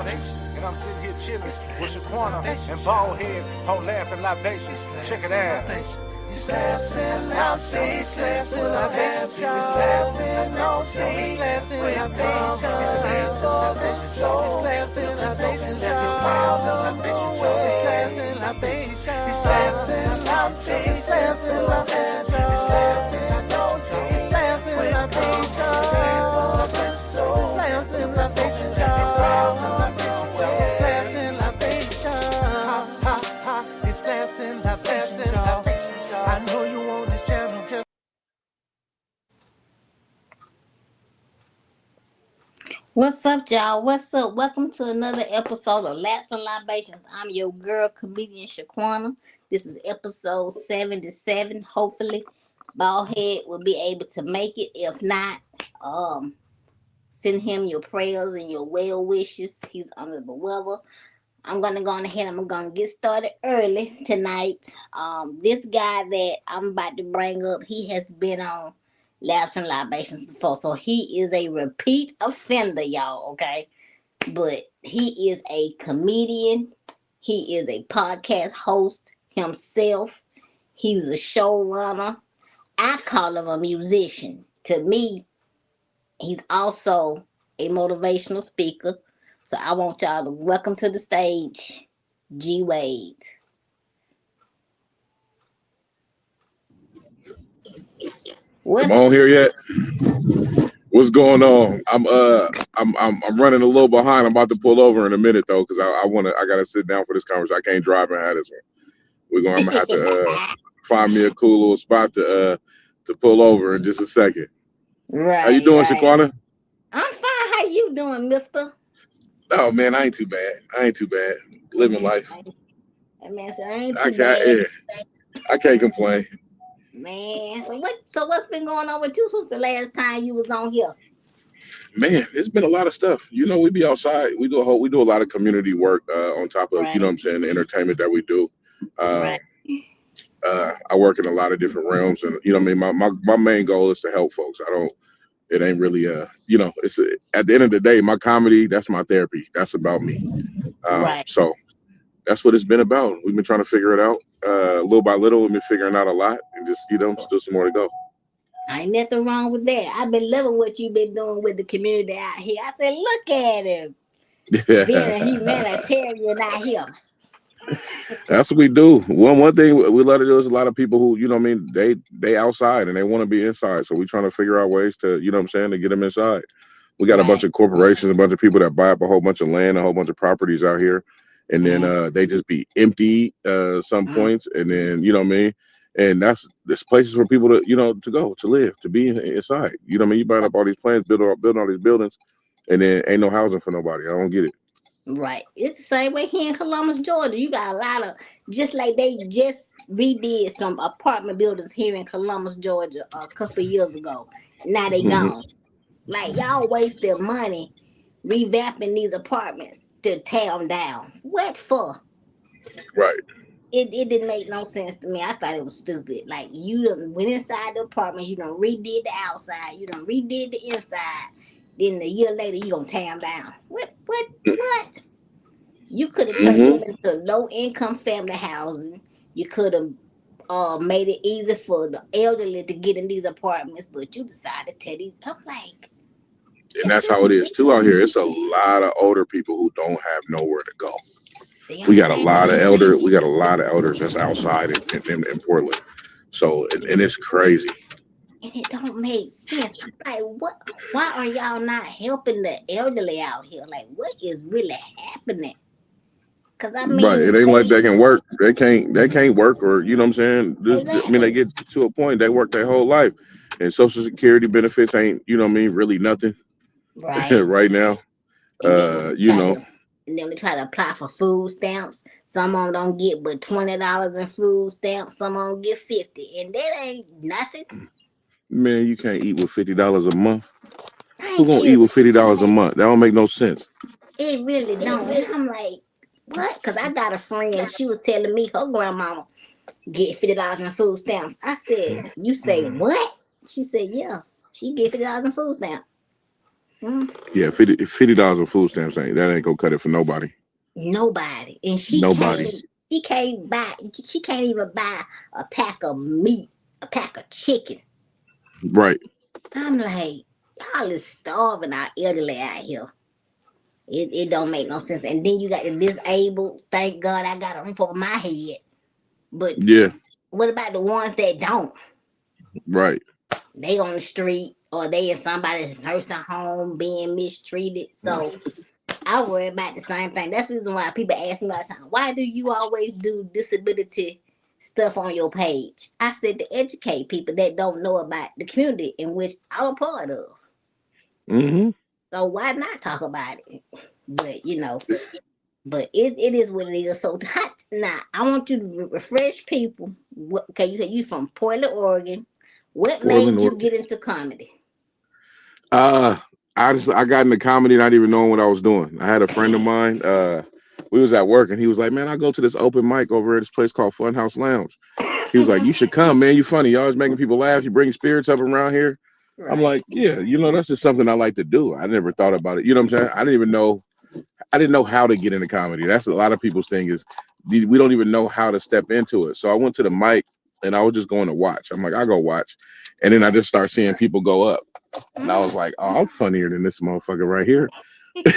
And I'm sitting here chilling with Shaquena and Baldhead on laughing libations. Check it out. He slaps in our face, slaps in our hands, he slaps in our face, he slaps in our face, he slaps all the show, he slaps in our face, he slaps in our face, he slaps in our face, he slaps in our hands, he slaps in our nose, he slaps in our face, he slaps all the show, he slaps in our face, he slaps in our face, he slaps in our face, ha ha ha, he slaps in our face, I know you on this channel just. What's up, y'all? What's up? Welcome to another episode of Laps and Libations. I'm your girl, comedian Shaquena. This is episode 77. Hopefully, Baldhead will be able to make it. If not, send him your prayers and your well wishes. He's under the weather. I'm gonna go on ahead. I'm gonna get started early tonight. This guy that I'm about to bring up, he has been on Laps and Libations before, so he is a repeat offender, y'all. Okay, but he is a comedian. He is a podcast host himself. He's a showrunner. I call him a musician. To me, he's also a motivational speaker. So I want y'all to welcome to the stage, G Wade. Am I on here yet? What's going on? I'm running a little behind. I'm about to pull over in a minute though, because I gotta sit down for this conversation. I can't drive and have this one. I'm gonna have to find me a cool little spot to pull over in just a second. Right. How you doing, Shaquena? I'm fine. How you doing, mister? Oh man, I ain't too bad. Living life. That man said I ain't too bad. I can't complain. Man, so what's been going on with you since the last time you was on here? Man, it's been a lot of stuff. You know, we be outside. We do a lot of community work on top of, you know what I'm saying, the entertainment that we do. I work in a lot of different realms, and you know what I mean, my main goal is to help folks. It ain't really it's at the end of the day, my comedy, that's my therapy. That's about me. So that's what it's been about. We've been trying to figure it out little by little. We've been figuring out a lot, and just still some more to go. Ain't nothing wrong with that. I've been loving what you've been doing with the community out here. I said, look at him. Being a humanitarian out here. That's what we do. One thing we love to do is a lot of people who, you know what I mean, they outside and they want to be inside. So we trying to figure out ways to, you know what I'm saying, to get them inside. We got a bunch of corporations, a bunch of people that buy up a whole bunch of land, a whole bunch of properties out here. And then they just be empty some points. And then, you know what I mean? And there's places for people to, you know, to go, to live, to be inside. You know what I mean? You buy up all these plans, building all these buildings, and then ain't no housing for nobody. I don't get it. Right. It's the same way here in Columbus, Georgia. You got a lot of, just like they just redid some apartment buildings here in Columbus, Georgia a couple of years ago. Now they gone. Like, y'all wasted money revamping these apartments to tear them down. What for? Right. It didn't make no sense to me. I thought it was stupid. Like, you done went inside the apartment, you done redid the outside, you done redid the inside. Then a year later, you gonna tear them down. What? You could have turned them into low-income family housing. You could have made it easy for the elderly to get in these apartments, but you decided to tear these. I'm like, and that's how it is too out here. It's a lot of older people who don't have nowhere to go. We got a lot of elders that's outside in Portland. So and it's crazy. And it don't make sense. Like, what? Why are y'all not helping the elderly out here? Like, what is really happening? Because I mean, right, it ain't like they can work. They can't work, or you know what I'm saying. I mean, they get to a point they work their whole life, and Social Security benefits ain't, you know what I mean, really nothing. Right. Right now, you know. And then they try to apply for food stamps. Some of them don't get but $20 in food stamps. Some of them get $50, and that ain't nothing. Man, you can't eat with $50 a month. Who gonna eat with $50 a month? That don't make no sense. It really don't. And I'm like, what? Because I got a friend. She was telling me her grandmama get $50 in food stamps. I said, you say what? She said, yeah. She get $50 in food stamps. Yeah, $50 of food stamps ain't gonna cut it for nobody. Nobody, and Nobody. she can't buy. She can't even buy a pack of meat, a pack of chicken. Right. I'm like, y'all is starving our elderly out here. It don't make no sense. And then you got the disabled. Thank God I got a roof over my head. But Yeah. what about the ones that don't? Right. They on the street or they in somebody's nursing home being mistreated. So I worry about the same thing. That's the reason why people ask me all the time, why do you always do disability stuff on your page? I said to educate people that don't know about the community in which I'm a part of. Mm-hmm. So why not talk about it? But but it is what it is. So hot now. I want you to refresh people. Okay, you said you from Portland, Oregon. What Portland, made you Oregon. get into comedy? Uh, I got into comedy not even knowing what I was doing. I had a friend of mine. We was at work and he was like, "Man, I go to this open mic over at this place called Funhouse Lounge." He was like, "You should come, man. You funny. You always making people laugh. You bring spirits up around here." I'm Right. like, "Yeah, that's just something I like to do." I never thought about it. You know what I'm saying? I didn't know how to get into comedy. That's a lot of people's thing is we don't even know how to step into it. So I went to the mic and I was just going to watch. I'm like, I'll go watch. And then I just start seeing people go up. And I was like, oh, I'm funnier than this motherfucker right here. I'm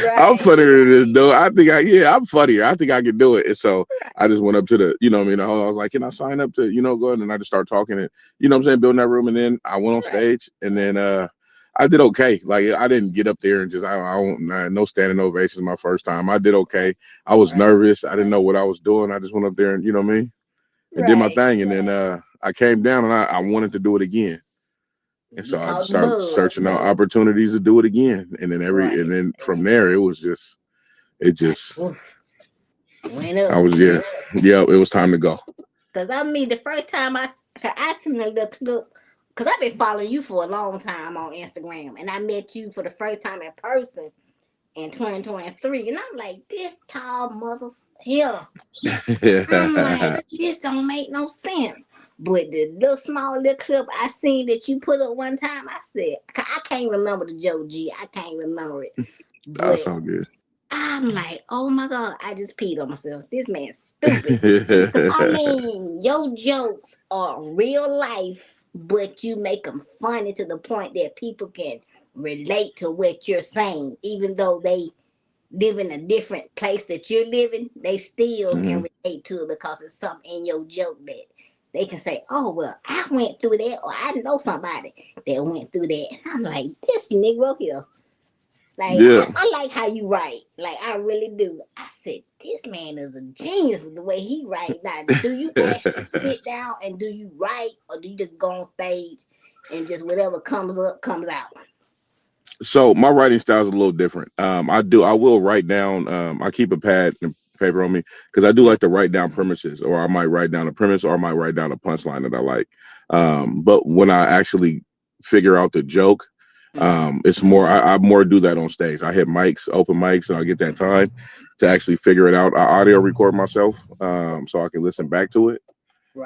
Right. funnier than this dude. I'm funnier. I think I can do it. And so I just went up to the, I was like, can I sign up to, go ahead? And I just started talking and, what I'm saying, building that room. And then I went on Right. stage and then I did okay. Like I didn't get up there and just, no standing ovations my first time. I did okay. I was Right. nervous. I didn't know what I was doing. I just went up there and, you know what I mean? And did my Right. thing. And then I came down and I wanted to do it again. And You so I caught just the started bug. searching out opportunities to do it again. And then Right. from there, it Oof. Went up. it was time to go. Cause I mean, the first time I seen a little clip, cause I've been following you for a long time on Instagram, and I met you for the first time in person in 2023, and I'm like, this tall mother here. I'm like, this don't make no sense. But the little small little clip I seen that you put up one time, I said, I can't remember the Joe G. I can't remember it. But That's all good. I'm like, oh my God, I just peed on myself. This man's stupid. Cause I mean, your jokes are real life, but you make them funny to the point that people can relate to what you're saying, even though they live in a different place that you're living. They still can relate to it because it's something in your joke that they can say, "Oh well, I went through that," or "I know somebody that went through that." And I'm like, this Negro here. Like Yeah. I like how you write. Like I really do. I said this man is a genius the way he write. Now, do you actually sit down and do you write, or do you just go on stage and just whatever comes up comes out? So my writing style is a little different. I will write down. I keep a pad and paper on me because I do like to write down premises, or I might write down a premise, or I might write down a punchline that I like. But when I actually figure out the joke, it's more. I more do that on stage. I hit open mics, and I get that time to actually figure it out. I audio record myself, so I can listen back to it.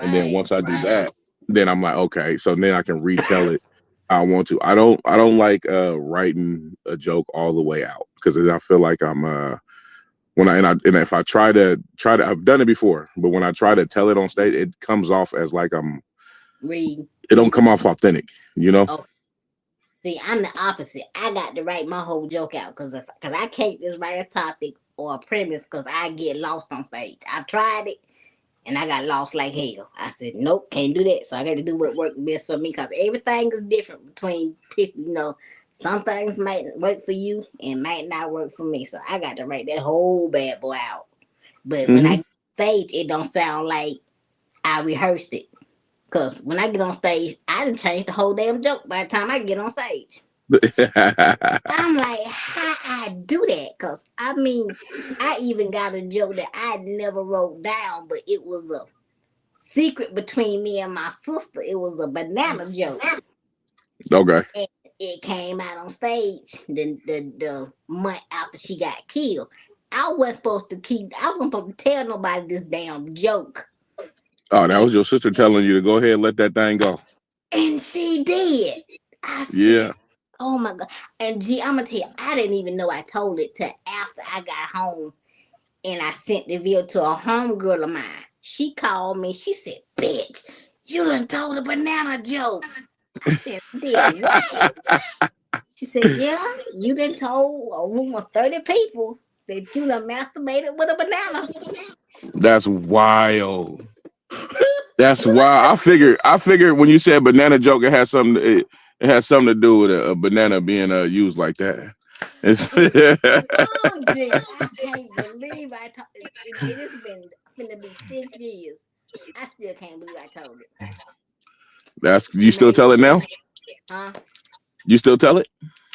And then once I do that, then I'm like, okay, so then I can retell it. I want to. I don't like writing a joke all the way out because I feel like I'm and if I try to I've done it before, but when I try to tell it on stage, it comes off as like I'm reading. it don't come off authentic, Oh, see, I'm the opposite. I got to write my whole joke out because I can't just write a topic or a premise because I get lost on stage. I tried it and I got lost like hell. I said, nope, can't do that. So I got to do what worked best for me because everything is different between people. Some things might work for you and might not work for me. So I got to write that whole bad boy out. But when I get on stage, it don't sound like I rehearsed it. Because when I get on stage, I done changed the whole damn joke by the time I get on stage. I'm like, how I do that? Because, I mean, I even got a joke that I never wrote down, but it was a secret between me and my sister. It was a banana joke. Okay. And it came out on stage the month after she got killed. I wasn't supposed to tell nobody this damn joke. Oh, that was your sister telling you to go ahead and let that thing go. And she did. I Yeah. said, oh my God. And G, I'm gonna tell you, I didn't even know I told it till after I got home and I sent the video to a homegirl of mine. She called me, she said, bitch, you done told a banana joke. I said, did what? She said, yeah, you done told a room of 30 people that you done masturbated with a banana. That's wild. That's wild. I figured when you said banana joke, it has something. It has something to do with a banana being used like that. Oh, G, I can't believe I told it. It's been finna be 6 years. I still can't believe I told it. That's you still Man, tell it now? huh? You still tell it?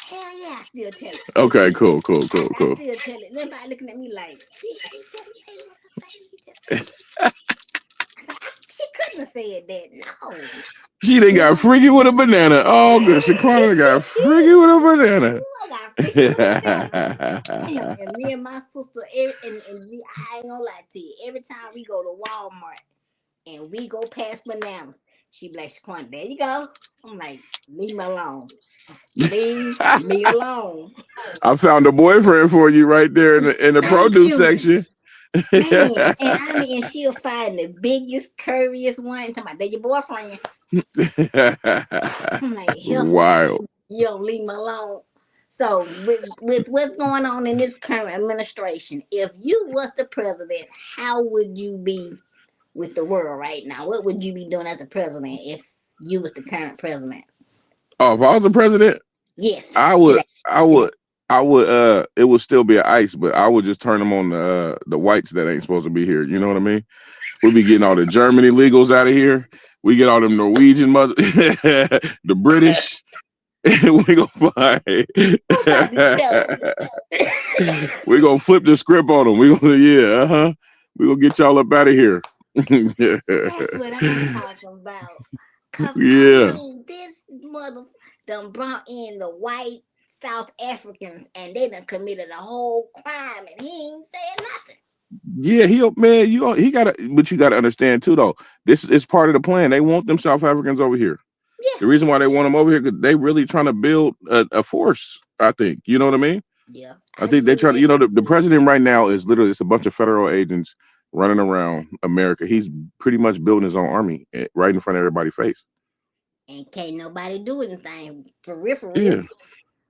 Hell yeah, I still tell it. Okay, cool. I still tell it. Everybody looking at me like, did she just say what I think she just said? I said, she couldn't have said that. No. She done got freaky with a banana. Oh, good. Shaquena got freaky with a banana. Ooh, I got freaky with a banana. Damn, and me and my sister, and G, I ain't gonna lie to you. Every time we go to Walmart and we go past bananas, she be like, Shaquana, there you go. I'm like, leave me alone. Leave me alone. I found a boyfriend for you right there in the Thank produce you. section. Man, and I mean, and she'll find the biggest, curviest one. Talking about, they're your boyfriend. I'm like, Wild. you don't leave me alone. So, with what's going on in this current administration, if you was the president, how would you be with the world right now? What would you be doing as a president if you was the current president? Oh, if I was the president, Yes. I would. It would still be an ice, but I would just turn them on the whites that ain't supposed to be here. You know what I mean? We'll be getting all the Germany legals out of here. We get all them Norwegian mother, the British. We gonna find. We gonna flip the script on them. We gonna We gonna get y'all up out of here. That's what I'm talking about. Cause Yeah. I mean, this mother done brought in the white South Africans, and they done committed a whole crime, and he ain't saying nothing. Yeah, he gotta, but you gotta understand too, though. This is part of the plan. They want them South Africans over here. Yeah. The reason why they want them over here, because they really trying to build a force. I think, you know what I mean. Yeah. I think they try to, the president right now is literally it's a bunch of federal agents running around America. He's pretty much building his own army right in front of everybody's face. And can't nobody do anything for real. Yeah.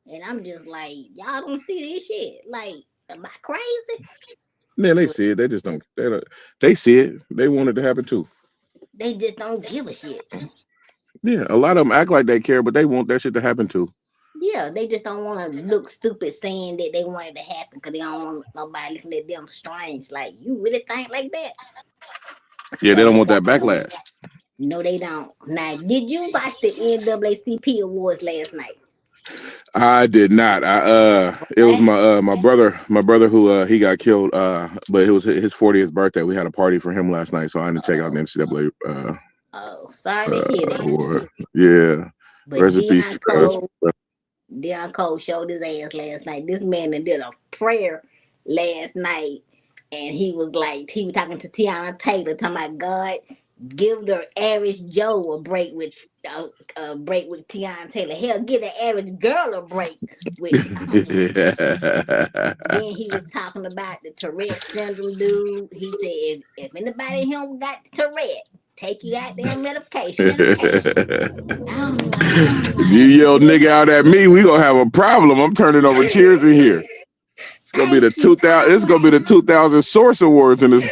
And I'm just like, y'all don't see this shit. Like, am I crazy? Yeah, they see it. They just don't. They see it. They want it to happen too. They just don't give a shit. Yeah, a lot of them act like they care, but they want that shit to happen too. Yeah, they just don't want to look stupid saying that they want it to happen because they don't want nobody looking at them strange. Like, you really think like that? Yeah, they don't want that backlash. No, they don't. Now, did you watch the NAACP awards last night? I did not. It was my brother who he got killed. But it was his 40th birthday. We had a party for him last night, so I had to check out the NCAA. Sorry to hear that. Award. Yeah. But Deion Cole showed his ass last night. This man did a prayer last night, and he was talking to Tiana Taylor, talking about God, give the average Joe a break with Tiana Tayller. Hell, give the average girl a break with. Then he was talking about the Tourette syndrome dude. He said, if anybody in him got Tourette, take you out there medication. You yell nigga out at me, we gonna have a problem. I'm turning over chairs in here. It's gonna be the 2000. It's gonna be the 2000 Source Awards in this.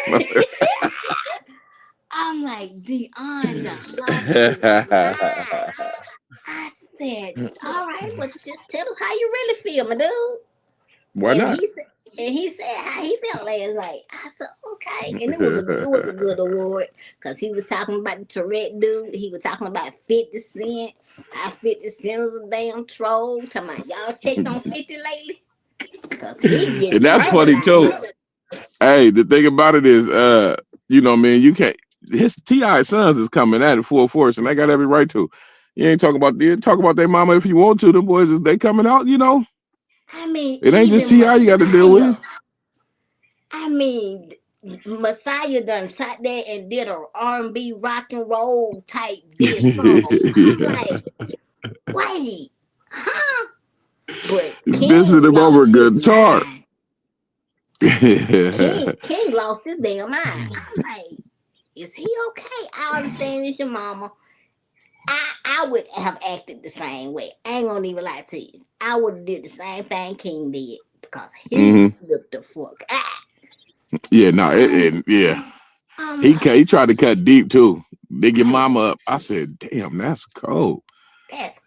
I'm like, Deon, I said, all right, well, just tell us how you really feel, my dude. Why not? He said how he felt last night. I said, okay. And it was a good award because he was talking about the Tourette dude. He was talking about 50 Cent. How 50 Cent is a damn troll. Talking about y'all checked on 50 lately? And that's funny too. Hey, the thing about it is, man, you can't. His T.I. sons is coming at it full force, and they got every right to. You ain't talk about their mama if you want to. The boys they coming out, I mean, it ain't just T.I. you got to deal with. I mean, Messiah done sat there and did a R&B rock and roll type diss song. I'm like, Wait, huh? But This is King him over lost a his guitar. mind. King lost his damn mind. I'm like, is he okay? I understand it's your mama. I would have acted the same way. I ain't gonna even lie to you. I would have did the same thing King did because he slipped the fuck out. Yeah, no, yeah. I'm He like, tried to cut deep too. Dig your mama up. I said, damn, that's cold.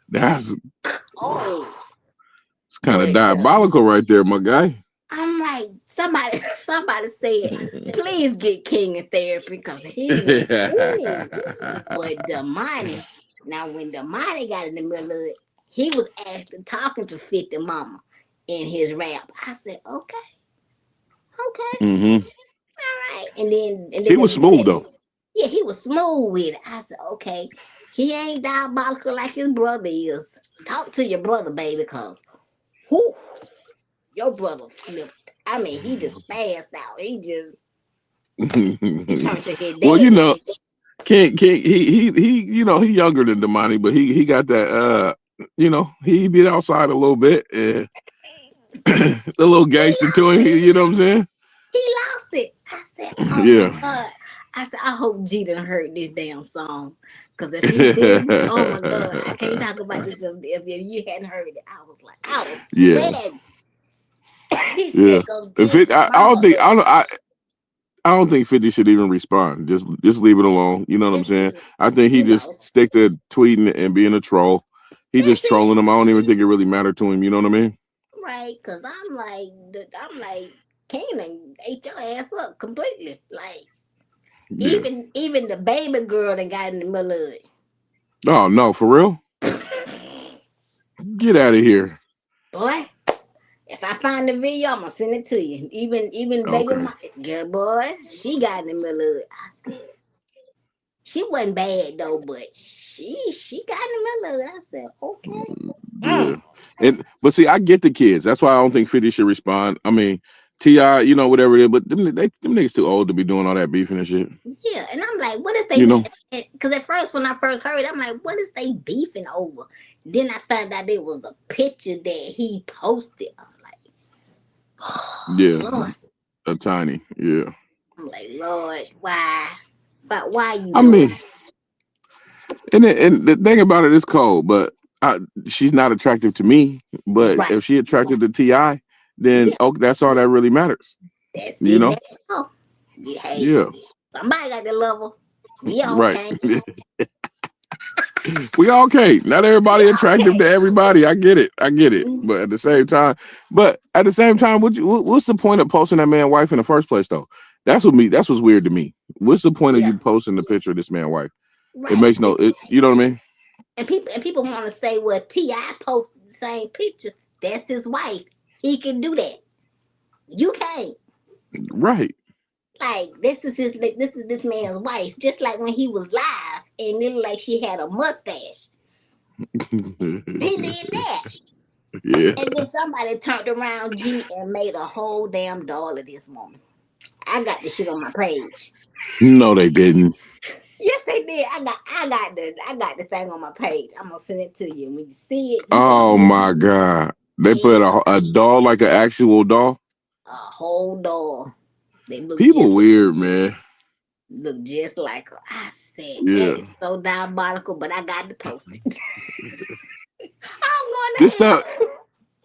that's cold. It's kind of But diabolical right there, my guy. I'm like, somebody said, please get King in therapy because he went, ooh. But Damani, now when Damani got in the middle of it, he was actually talking to 50 Mama in his rap. I said, okay. Mm-hmm. All right. And then He was smooth though. Yeah, he was smooth with it. I said, okay. He ain't diabolical like his brother is. Talk to your brother, baby, because whew, your brother flipped. I mean, he just spazzed out. He turned to his dad. Well, you know, King, he he younger than Damani, but he got that he be outside a little bit and a little gangster to him. You know what I'm saying? He lost it. I said, oh Yeah. my God. I said, I hope G done heard this damn song. Because if he didn't, oh my God, I can't talk about this if you hadn't heard it. I was sweating. He said, go get I don't think 50 should even respond. Just leave it alone. You know what I'm saying? I think he just stick to tweeting and being a troll. He just trolling them. I don't even think it really mattered to him. You know what I mean? Right, because I'm like, Kanan ate your ass up completely. Like, even the baby girl that got in the middle of it. Oh no, for real? Get out of here, boy. If I find the video, I'm gonna send it to you. Even baby, my girl, boy, she got in the middle of it. I said she wasn't bad though, but she got in the middle of it. I said, okay. Yeah. But see, I get the kids. That's why I don't think 50 should respond. I mean, T.I., whatever it is, but them niggas too old to be doing all that beefing and shit. Yeah, and I'm like, what is they? Because at first, when I first heard it, I'm like, what is they beefing over? Then I found out there was a picture that he posted. I was like, oh, yeah, Lord. A tiny, yeah. I'm like, Lord, why? But why you? I mean, and the thing about it is cold, but she's not attractive to me. But if she attracted to T.I., then that's all that really matters. That's you know. That's all. Hey, yeah. Somebody got the level. We all right. We all okay. Not everybody attractive to everybody. I get it. Mm-hmm. But at the same time, what's the point of posting that man's wife in the first place though? That's what's weird to me. What's the point of you posting the picture of this man's wife? Right. It makes you know what I mean? And people want to say, well, T.I. posted the same picture. That's his wife. He can do that. You can't. Right. Like this is this man's wife. Just like when he was live and it looked like she had a mustache. He did that. Yeah. And then somebody turned around G and made a whole damn doll of this woman. I got the shit on my page. No, they didn't. Yes, they did. I got the thing on my page. I'm gonna send it to you. When you see it, oh my God. They put a doll, like an actual doll? A whole doll. They look people weird, man. Look just like her. I said that is so diabolical, but I got to post it. I'm going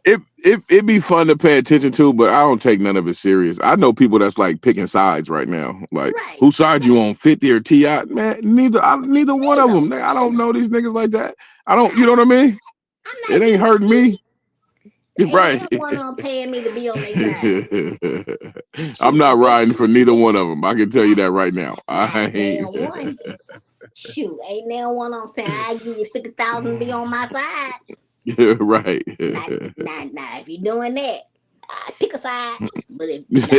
to it'd be fun to pay attention to, but I don't take none of it serious. I know people that's like picking sides right now. Like, whose side you on, 50 or T.I.? Man, neither one of them. I don't know these niggas like that. I don't, you know what I mean? It ain't hurting me. Ain't right. One of them paying me to be on their side. I'm not riding for neither one of them. I can tell you that right now. I ain't. One. Shoot, ain't now one of them saying I give you 50,000 to be on my side. Yeah, right. Nah. If you're doing that, pick a side. But if ain't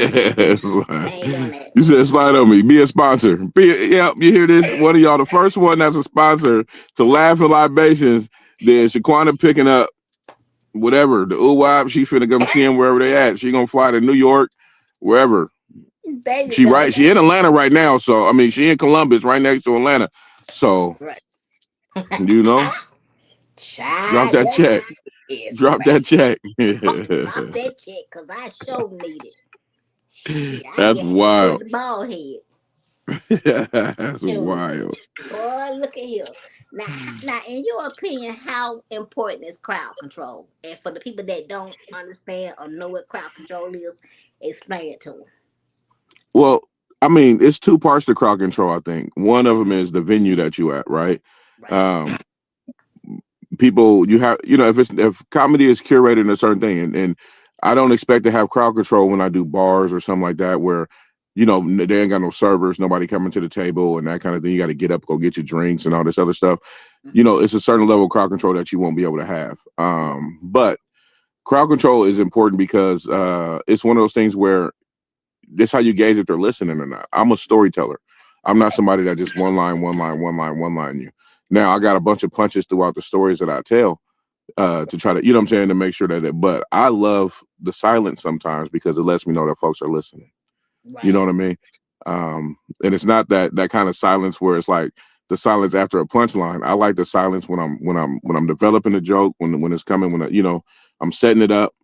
doing that. You said slide on me. Be a sponsor. You hear this? One of y'all, the first one that's a sponsor to Laugh and Libations. Then Shaquena picking up whatever the UWAP. She finna come see him wherever they at. She gonna fly to New York, wherever. She in Atlanta right now. So I mean, she in Columbus, right next to Atlanta. So you know. Drop Child, that check. yes, Drop that check. drop that check, cause I sure need it. Shit, I That's get happy as wild. the bald head. That's Dude, wild. boy, look at here. Now, in your opinion, how important is crowd control? And for the people that don't understand or know what crowd control is, explain it to them. Well, I mean, it's two parts to crowd control, I think. One of them Mhm. is the venue that you at, right? Right. Um, People you have, if comedy is curated in a certain thing, and I don't expect to have crowd control when I do bars or something like that, where they ain't got no servers, nobody coming to the table and that kind of thing. You got to get up, go get your drinks and all this other stuff. Mhm. It's a certain level of crowd control that you won't be able to have. Right. But crowd control is important because it's one of those things where this how you gauge if they're listening or not. I'm a storyteller. I'm not Right. somebody that just one line you. Now I got a bunch of punches throughout the stories that I tell to try to, what I'm saying, to make sure but I love the silence sometimes because it lets me know that folks are listening. You know Right. what I mean? And it's not that kind of silence where it's like the silence after a punchline. I like the silence when I'm developing a joke, when it's coming, I'm setting it up,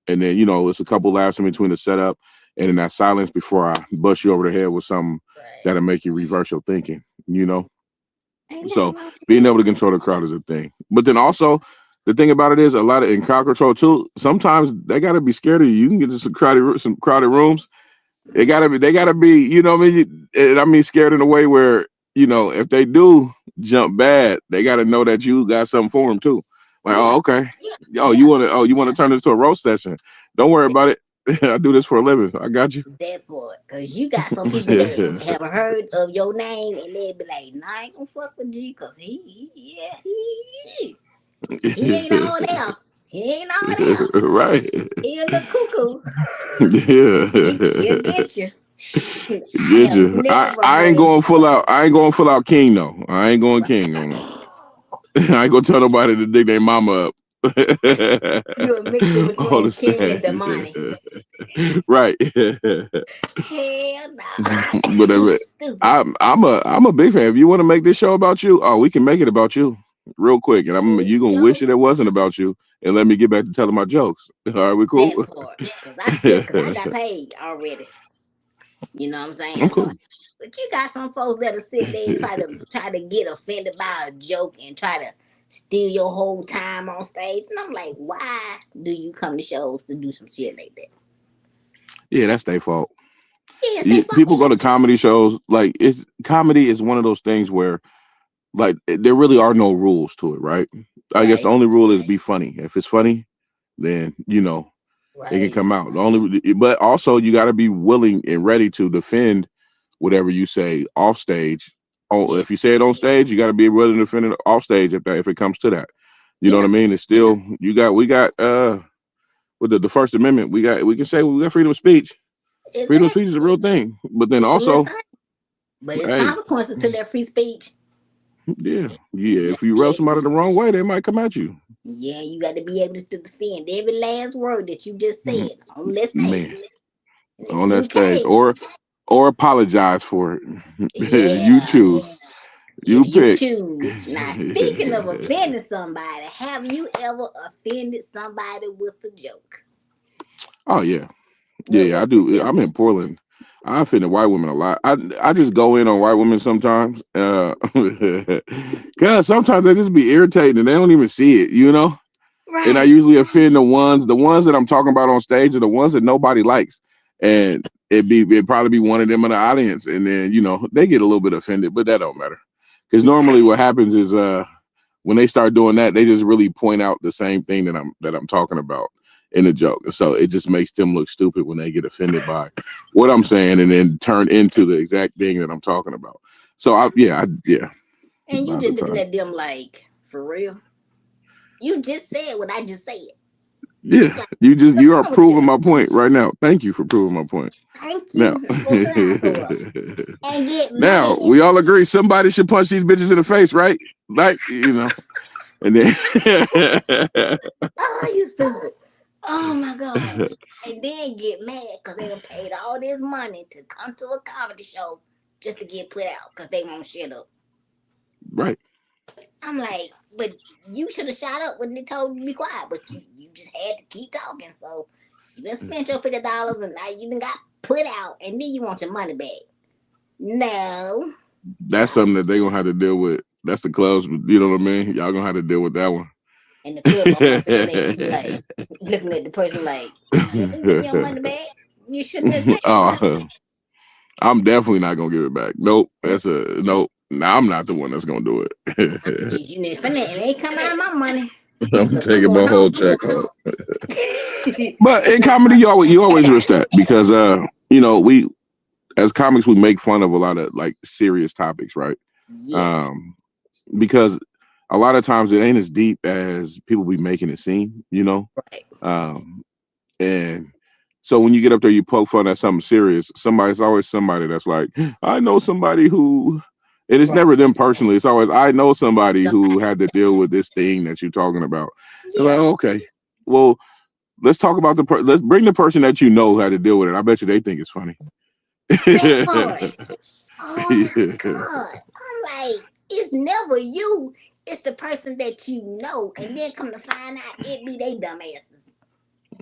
and then it's a couple laughs in between the setup, and then that silence before I bust you over the head with something Right. that'll make you reverse your thinking. Ain't nothing So wrong with being able that. to control the crowd is a thing. But then also the thing about it is a lot of in crowd control too. Sometimes they gotta be scared of you. You can get to some crowded rooms. They gotta be, what I mean? And I mean scared in a way where, if they do jump bad, they gotta know that you got something for them too. Like, oh, Yeah. okay. Yo, Yeah. you wanna turn this to a roast session. Don't worry about it. I do this for a living. I got you. That part. Because you got some people that have heard of your name and they be like, nah, I ain't gonna fuck with G because he ain't all there. He ain't all there. Right. He a little cuckoo. He'll Yeah. get you. Shoot, I Get have you. I, never I ain't heard going it. full out. I ain't going full out king though. I ain't going king on them. I ain't gonna tell nobody to dig their mama up. You're a mixture On the between king and stage. demonic. Right. Hell nah. You Whatever. stupid. I'm a big fan. If you want to make this show about you, oh, we can make it about you real quick. And you Ooh, gonna wish Joe, it wasn't about you and let me get back to telling my jokes. All right, we cool? that part. Cause I got paid already. You know what I'm I'm saying? So, cool. but you got some folks that'll sit there and try to get offended by a joke and try to steal your whole time on stage. And I'm like, why do you come to shows to do some shit like that? Yeah, that's their fault. Yes, they fuck. People go to comedy shows. Like, comedy is one of those things where, like, there really are no rules to it, right? I guess the Right, only rule is be funny. If it's funny, then it can right. come out. But also you got to be willing and ready to defend whatever you say off stage. Oh, Yeah, if you say it on stage, you got to be willing to defend it off stage if it comes to that. You know what yeah. I mean? It's still we got with the First Amendment, we can say we got freedom of speech. Freedom of Exactly. speech is a real thing. But then It's a real also, thing. But it's hey, consequences to that free speech. yeah, You got if you to be rub able, somebody the wrong way, they might come at you. yeah, you got to be able to defend every last word that you just Mhm. said on that Man, stage. And if on that you stage, can't, or apologize for it. You yeah. choose. If You you pick. choose. Now, speaking of offending somebody, have you ever offended somebody with a joke? Oh yeah, What yeah, I was the do. joke? I'm in Portland. I offend white women a lot. I just go in on white women sometimes, cause sometimes they just be irritating and they don't even see it, And I Right. usually offend the ones that I'm talking about on stage are the ones that nobody likes, and it'd probably be one of them in the audience, and then they get a little bit offended, but that don't matter, because normally what happens is when they start doing that, they just really point out the same thing that I'm talking about in the joke. So it just makes them look stupid when they get offended by what I'm saying and then turn into the exact thing that I'm talking about. So yeah, And you lots just of looking times. at them like, for real? You just said what I just said. Yeah, Like, what's you are wrong with you? proving my point right now. Thank you for proving my point. Thank Now, you. Now go sit down somewhere and get now mad. we all agree somebody should punch these bitches in the face, right? Like, and then Oh, you stupid. Oh my God. And then get mad because they done paid all this money to come to a comedy show just to get put out because they won't shut up. right. I'm like, but you should have shot up when they told you to be quiet, but you just had to keep talking. So you just spent your $50 and now you done got put out, and then you want your money back. No. That's something that they gonna have to deal with. That's the clubs, you know what I mean? Y'all gonna have to deal with that one. And the club owner looking at you like, looking at the person like, you shouldn't give me your money back. You shouldn't have taken it. I'm definitely not gonna give it back. Nope. That's a nope. Now I'm not the one that's gonna do it. You need finna, it ain't coming out of my money. I'm taking my whole check home. But in comedy, you always risk that because we as comics we make fun of a lot of like serious topics, right? Yes. Because a lot of times it ain't as deep as people be making it seem, Right. And so when you get up there, you poke fun at something serious. It's always somebody that's like, I know somebody who, and it's never them personally. It's always, I know somebody who had to deal with this thing that you're talking about. It's like, okay, well, let's talk about let's bring the person that you know who had to deal with it. I bet you they think it's funny. That part. Oh my God. I'm like, it's never you. It's the person that you know. And then come to find out it be they dumbasses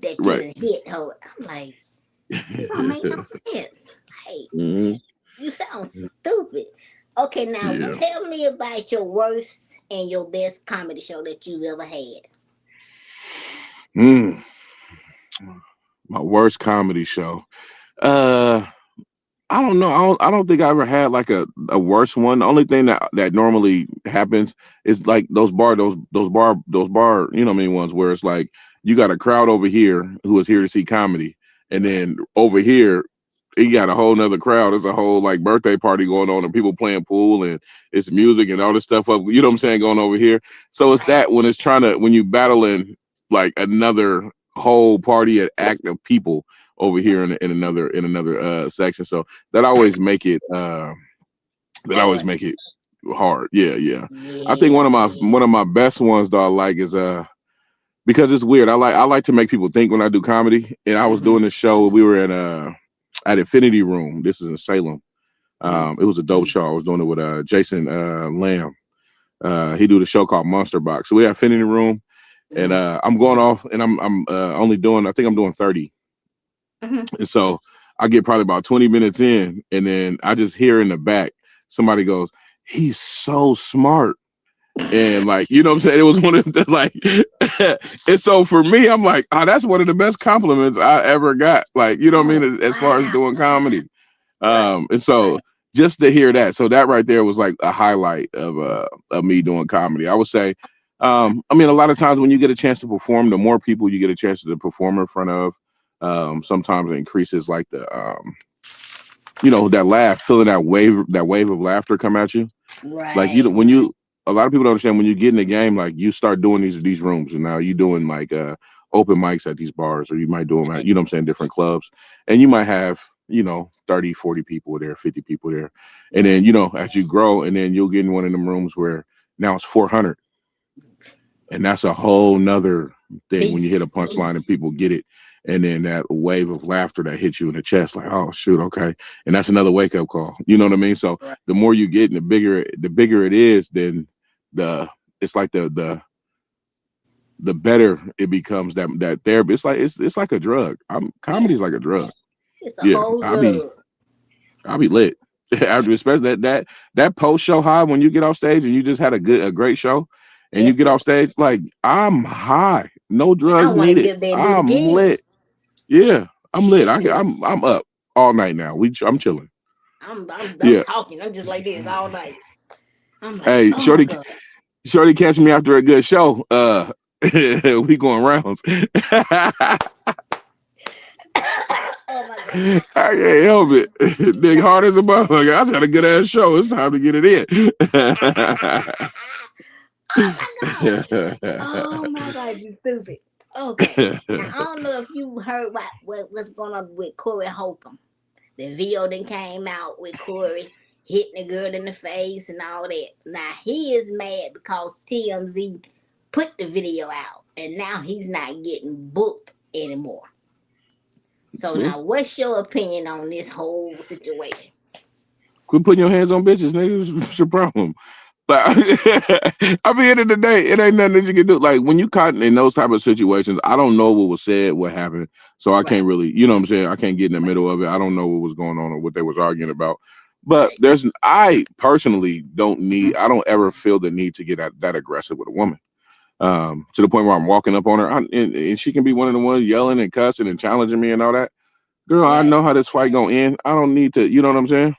that you done hit her. I'm like, you don't make no sense. Like, you sound stupid. Okay, now tell me about your worst and your best comedy show that you've ever had. My worst comedy show. I don't know. I don't think I ever had like a worse one. The only thing that normally happens is like those bar, you know what I mean, ones where it's like you got a crowd over here who is here to see comedy, and then over here you got a whole nother crowd. There's a whole like birthday party going on and people playing pool and it's music and all this stuff up. You know what I'm saying, going over here. So it's that when you battling like another whole party at act of people over here in another section. So that always make it hard. Yeah. I think one of my best ones that I like is because it's weird. I like to make people think when I do comedy. And I was doing this show. We were at Infinity Room. This is in Salem. It was a dope show. I was doing it with Jason Lamb. He do the show called Monster Box. So we have Infinity Room, and I'm going off, and I'm only doing. I think I'm doing 30. And so I get probably about 20 minutes in, and then I just hear in the back somebody goes, "He's so smart." And like, you know what I'm saying? It was one of the like, and so for me, I'm like, oh, that's one of the best compliments I ever got. Like, you know what I mean? As far as doing comedy. And so just to hear that, so that right there was like a highlight of me doing comedy. I would say, I mean, a lot of times when you get a chance to perform, the more people you get a chance to perform in front of, sometimes it increases like the, that laugh, feeling that wave of laughter come at you. Right. Like, a lot of people don't understand when you get in the game, like you start doing these rooms, and now you're doing like open mics at these bars, or you might do them at, different clubs, and you might have, 30, 40 people there, 50 people there. And then, as you grow, and then you'll get in one of them rooms where now it's 400. And that's a whole nother thing when you hit a punchline and people get it. And then that wave of laughter that hits you in the chest, like, oh shoot, okay. And that's another wake up call. You know what I mean? So the more you get and the bigger it is, then it's like the better it becomes that therapy. It's like a drug. Comedy is like a drug. It's a whole drug. I'll be lit. After, especially that post show high when you get off stage and you just had a great show and you get off stage, like I'm high. No drugs needed. I'm lit. Yeah, I'm lit. I'm up all night now. I'm chilling. I'm talking. I'm just like this all night. I'm like, hey, Shorty catch me after a good show. We going rounds. Oh my God. I can't help it. Dig hard as a motherfucker. I just had a good ass show. It's time to get it in. Oh my God, you stupid. Okay. Now, I don't know if you heard what's going on with Corey Holcomb. The video that came out with Corey hitting the girl in the face and all that. Now he is mad because TMZ put the video out and now he's not getting booked anymore. So now what's your opinion on this whole situation? Quit putting your hands on bitches, nigga. What's your problem? Like, I mean, end of the day, it ain't nothing that you can do. Like when you caught in those type of situations, I don't know what was said, what happened, so I Right, can't really, you know what I'm saying. I can't get in the right, middle of it. I don't know what was going on or what they was arguing about. But right. I personally don't Mhm. need. I don't ever feel the need to get that aggressive with a woman. To the point where I'm walking up on her, and she can be one of the ones yelling and cussing and challenging me and all that. Girl, I Right, know how this fight gonna end. I don't need to. You know what I'm saying?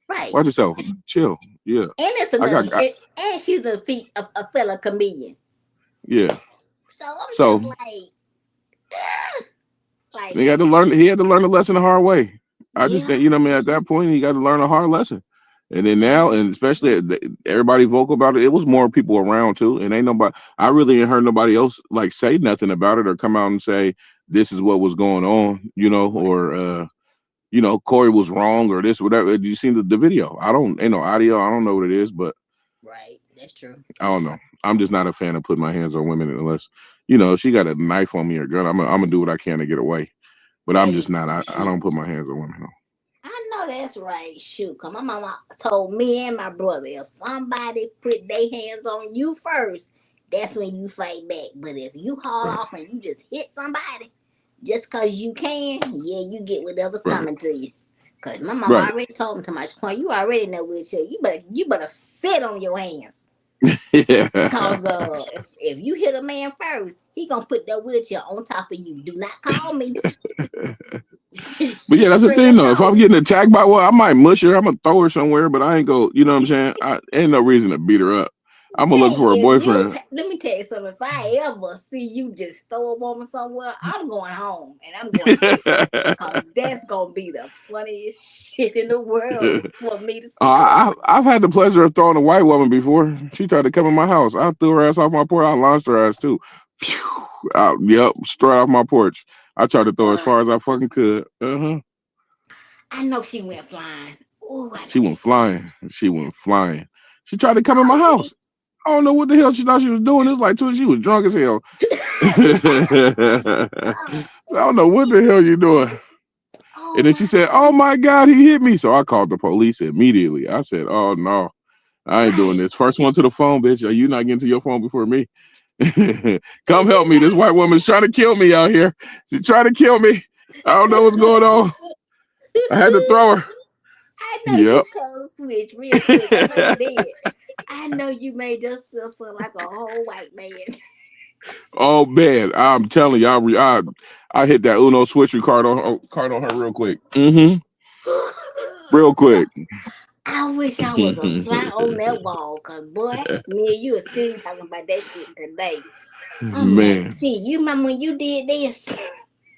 right. Watch yourself. Chill. Yeah. And it's I got. another, and she's a fellow comedian. Yeah. So I'm just So like, he had to learn. He had to learn the lesson the hard way. I just think, yeah, you know, what I mean, at that point, he got to learn a hard lesson. And then yeah, now, and especially everybody vocal about it. It was more people around too, and ain't nobody. I really ain't heard nobody else like say nothing about it or come out and say this is what was going on, you know, right, or Corey was wrong or this whatever. You seen the video? I don't ain't no audio. I don't know what it is, but right. That's true. I don't know. I'm just not a fan of putting my hands on women unless if she got a knife on me or gun. I'm gonna do what I can to get away. But I'm Hey, just not. I don't put my hands on women. No. I know that's right. Shoot, cause my mama told me and my brother, if somebody put their hands on you first, that's when you fight back. But if you haul Right, off and you just hit somebody, just cause you can, yeah, you get whatever's right, coming to you. Cause my mama right. already told me to my point, you already know which you better sit on your hands. Yeah. Cause if you hit a man first, he gonna put that wheelchair on top of you. Do not call me. But yeah, She that's the already thing though. If I'm told me. getting attacked by one, I might mush her. I'm gonna throw her somewhere, but I ain't go. You know what I'm saying? Ain't no reason to beat her up. I'm gonna look Hey, for a boyfriend. let me tell you something. If I ever see you just throw a woman somewhere, I'm going home and I'm going to bed. Cause that's gonna be the funniest shit in the world for me to see. I've had the pleasure of throwing a white woman before. She tried to come in my house. I threw her ass off my porch. I launched her ass too. Phew. Yep, straight off my porch. I tried to throw her as far as I fucking could. I know she went flying. Oh, I She know went she went. flying. She went flying. She tried to come in my Oh, house. I don't know what the hell she thought she was doing. It's like she was drunk as hell. oh, So I don't know what the hell you doing. And oh then she said, my! "Oh my God, he hit me!" So I called the police immediately. I said, "Oh no, I ain't doing Right. this. First one to the phone, bitch. Are you not getting to your phone before me? And Come help you me. This white woman's trying to kill me out here. She's trying to kill me. I don't know what's going on. I had to throw her. I know Yep. you code switch real quick. I know you did. I know you made yourself sound like a whole white man. Oh man, I'm telling you, I hit that Uno switcher card on her real quick. Real quick. I wish I was a fly on that wall, cause boy, me and you are still talking about that shit today. I'm like, Man. gee, you remember when you did this?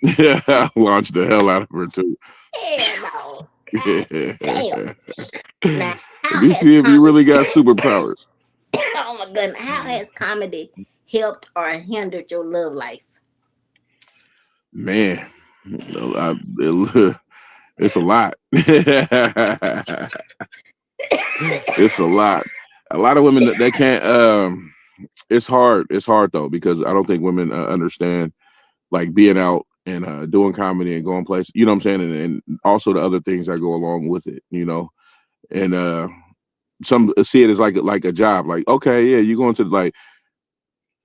Yeah, I launched the hell out of her too. Hell no. God damn. Now, how You has see if you comedy? really got superpowers. Oh my goodness, how has comedy helped or hindered your love life? Man, it's a lot. It's a lot. A lot of women that they can't. It's hard. It's hard though because I don't think women understand like being out and doing comedy and going places. You know what I'm saying? And also the other things that go along with it. And some see it as like a job. Like okay, yeah, you going to like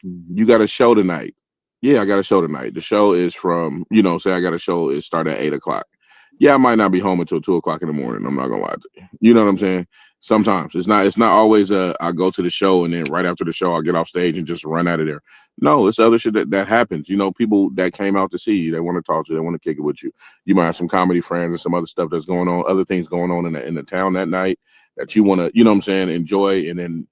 you got a show tonight. Yeah, I got a show tonight. The show is from say I got a show. It start at 8 o'clock. Yeah, I might not be home until 2 o'clock in the morning. I'm not gonna lie to you. You know what I'm saying? Right. Sometimes it's not always I go to the show and then right after the show I'll get off stage and just run out of there. No, it's other shit that happens. People that came out to see you, they want to talk to you, they want to kick it with you. You might have some comedy friends and some other stuff that's going on, other things going on in the town that night that you want to, what I'm saying, enjoy and then,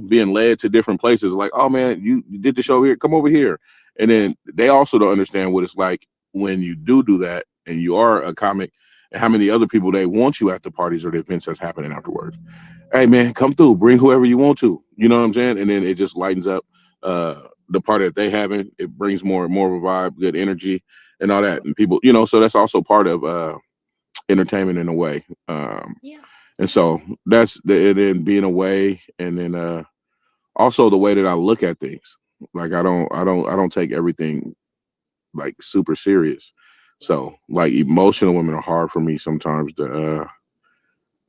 being led to different places like, oh man, you did the show here, come over here. And Right. then they also don't understand what it's like when you do that and you are a comic and how many other people they want you at the parties or the events that's happening afterwards. Hey man, come through, bring whoever you want to. You know what I'm saying? And then it just lightens up the party that they having. It brings more and more of a vibe, good energy, and all that. And people, so that's also part of entertainment in a way. Yeah. And so and then being away, and then also the way that I look at things. Like I don't take everything like super serious. So Right. like emotional women are hard for me sometimes to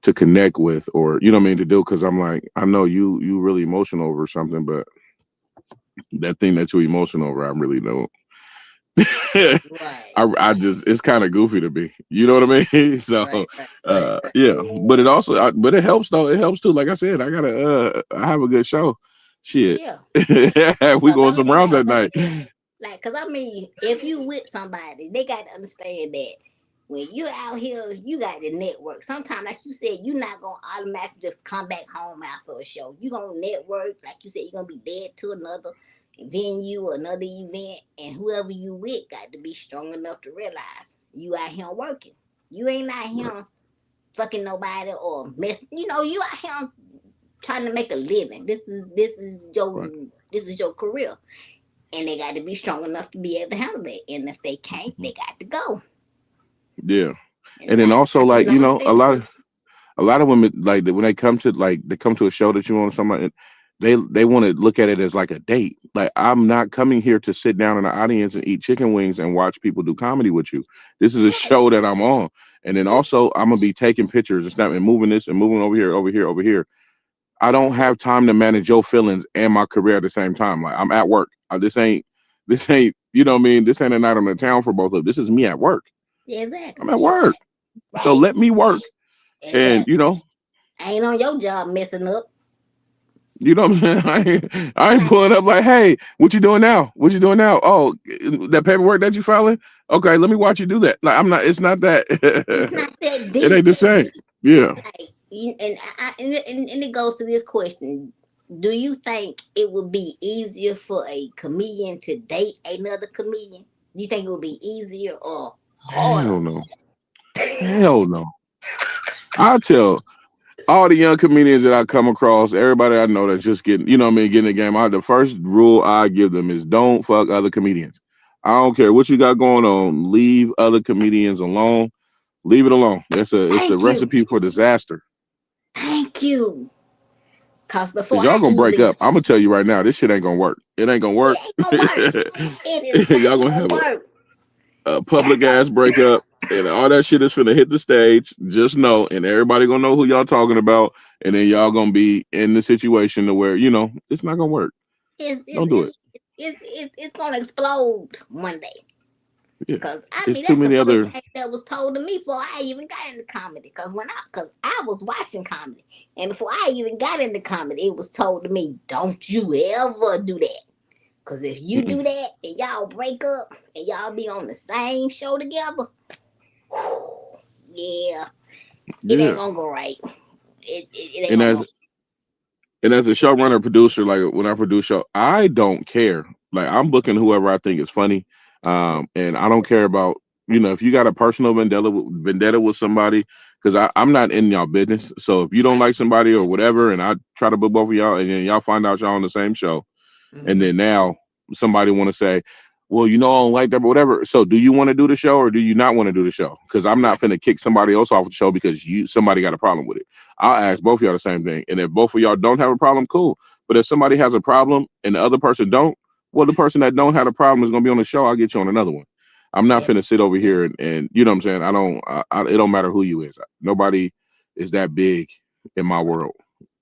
to connect with, or you know what I mean, to do, because I'm like, I know you really emotional over something, but that thing that you're emotional over, I really don't. Right. I just, it's kind of goofy to be, you know what I mean? So Right. Right. yeah, but it also but it helps though. It helps too. Like I said, I have a good show. Shit. Yeah. We Cause going I some mean, rounds that night. like, cause I mean, if you with somebody, they got to understand that when you're out here, you got the network. Sometimes, like you said, you're not gonna automatically just come back home after a show. You gonna network, like you said, you're gonna be dead to another venue or another event, and whoever you with got to be strong enough to realize you out here working. You ain't out here fucking nobody or mess. You know, you out here trying to make a living. Right. This is your career, and they got to be strong enough to be able to handle that. And if they can't, they got to go. Yeah. And And a then lot also, of people like, don't understand. a lot of women, like, when they come to, like, they come to a show that you want, something, they want to look at it as like a date. Like, I'm not coming here to sit down in the audience and eat chicken wings and watch people do comedy with you. This is a Right. show that I'm on. And then It's, also, I'm gonna be taking pictures and stuff and moving this and moving over here, over here, over here. I don't have time to manage your feelings and my career at the same time. Like, I'm at work. This ain't, you know what I mean? This ain't a night on the town for both of us. This is me at work. I'm exactly. at work. So Right. let me work. And Exactly. I ain't on your job messing up. you know what I'm saying? I ain't Like, pulling up like, hey, what you doing now? What you doing now? Oh, that paperwork that you filing? Okay, let me watch you do that. Like, I'm not, it's not that. it's not that It deep. ain't the same. Yeah. Like, and it goes to this question: do you think it would be easier for a comedian to date another comedian? Do you think it would be easier or harder? Hell no. Hell no. I tell all the young comedians that I come across, everybody I know that's just getting, you know what I mean, getting the game. The first rule I give them is don't fuck other comedians. I don't care what you got going on. Leave other comedians alone. Leave it alone. It's a Thank you, recipe for disaster. thank you. Cause before Cause y'all I gonna break even, up. I'm gonna tell you right now, this shit ain't gonna work. It ain't gonna it work. ain't gonna work. It is Y'all not gonna gonna have work. a public ass breakup, and all that shit is finna hit the stage. Just know, and everybody gonna know who y'all talking about, and then y'all gonna be in the situation to where it's not gonna work. It's Don't it's do it. it's it's gonna explode one day. Yeah, Cause I it's mean too that's the many first other. thing that was told to me before I even got into comedy. Cause I was watching comedy, and before I even got into comedy, it was told to me, "Don't you ever do that. Cause if you Mm-mm. do that and y'all break up and y'all be on the same show together, yeah, it ain't Yeah, gonna go right. It ain't and gonna go. as a showrunner producer, like when I produce show, I don't care. Like, I'm booking whoever I think is funny, and I don't care about if you got a personal vendetta with somebody, because I'm not in y'all business. So if you don't Right. like somebody or whatever, and I try to book both of y'all, and then y'all find out y'all on the same show, and Mm-hmm. then now somebody want to say, well, I don't like that, but whatever. So do you want to do the show or do you not want to do the show? Because I'm Right. not finna kick somebody else off the show because somebody got a problem with it. I'll ask both of y'all the same thing. And if both of y'all don't have a problem, cool. But if somebody has a problem and the other person don't, well, the person that don't have a problem is gonna be on the show. I'll get you on another one. I'm not Yeah. finna sit over here and you know what I'm saying? It don't matter who you is. Nobody is that big in my Right. world.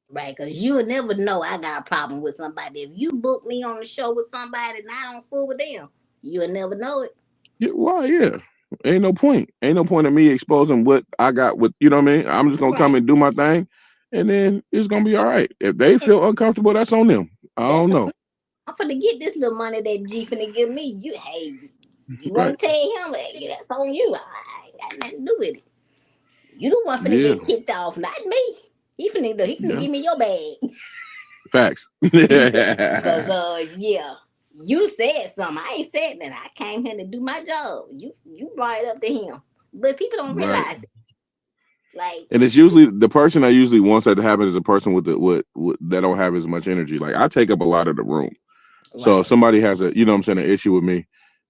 Right, because you'll never know I got a problem with somebody. If you book me on the show with somebody and I don't fool with them, you'll never know it. Yeah, why? Yeah. Ain't no point. Ain't no point in me exposing what I got with, you know what I mean? I'm just gonna come Right. and do my thing and then it's gonna be all right. If they And feel uncomfortable, that's on them. I that's don't know. I'm finna get this little money that G finna give me. You Right. wanna tell him hey, that's on you. I ain't got nothing to do with it. You the one finna Yeah. get kicked off, not me. He finna Yeah. give me your bag. Facts. Cause yeah. You said something. I ain't said that. I came here to do my job. You brought it up to him. But people don't Right. realize it. Like, And it's usually the person that usually wants that to happen is a person with that don't have as much energy. Like, I take up a lot of the room. So if right. somebody has an issue with me,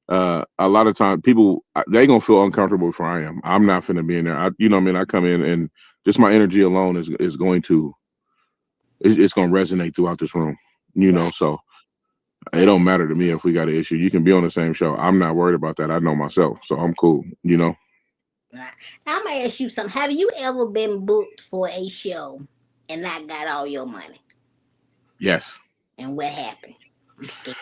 a lot of time people they gonna feel uncomfortable before I am. I'm not finna be in there. I come in and just my energy alone is going to it's gonna resonate throughout this room. Right. So it don't Right. matter to me if we got an issue. You can be on the same show. I'm not worried about that. I know myself, so I'm cool. Right. I'm gonna ask you something. Have you ever been booked for a show and not got all your money? Yes. And what happened? I'm scared.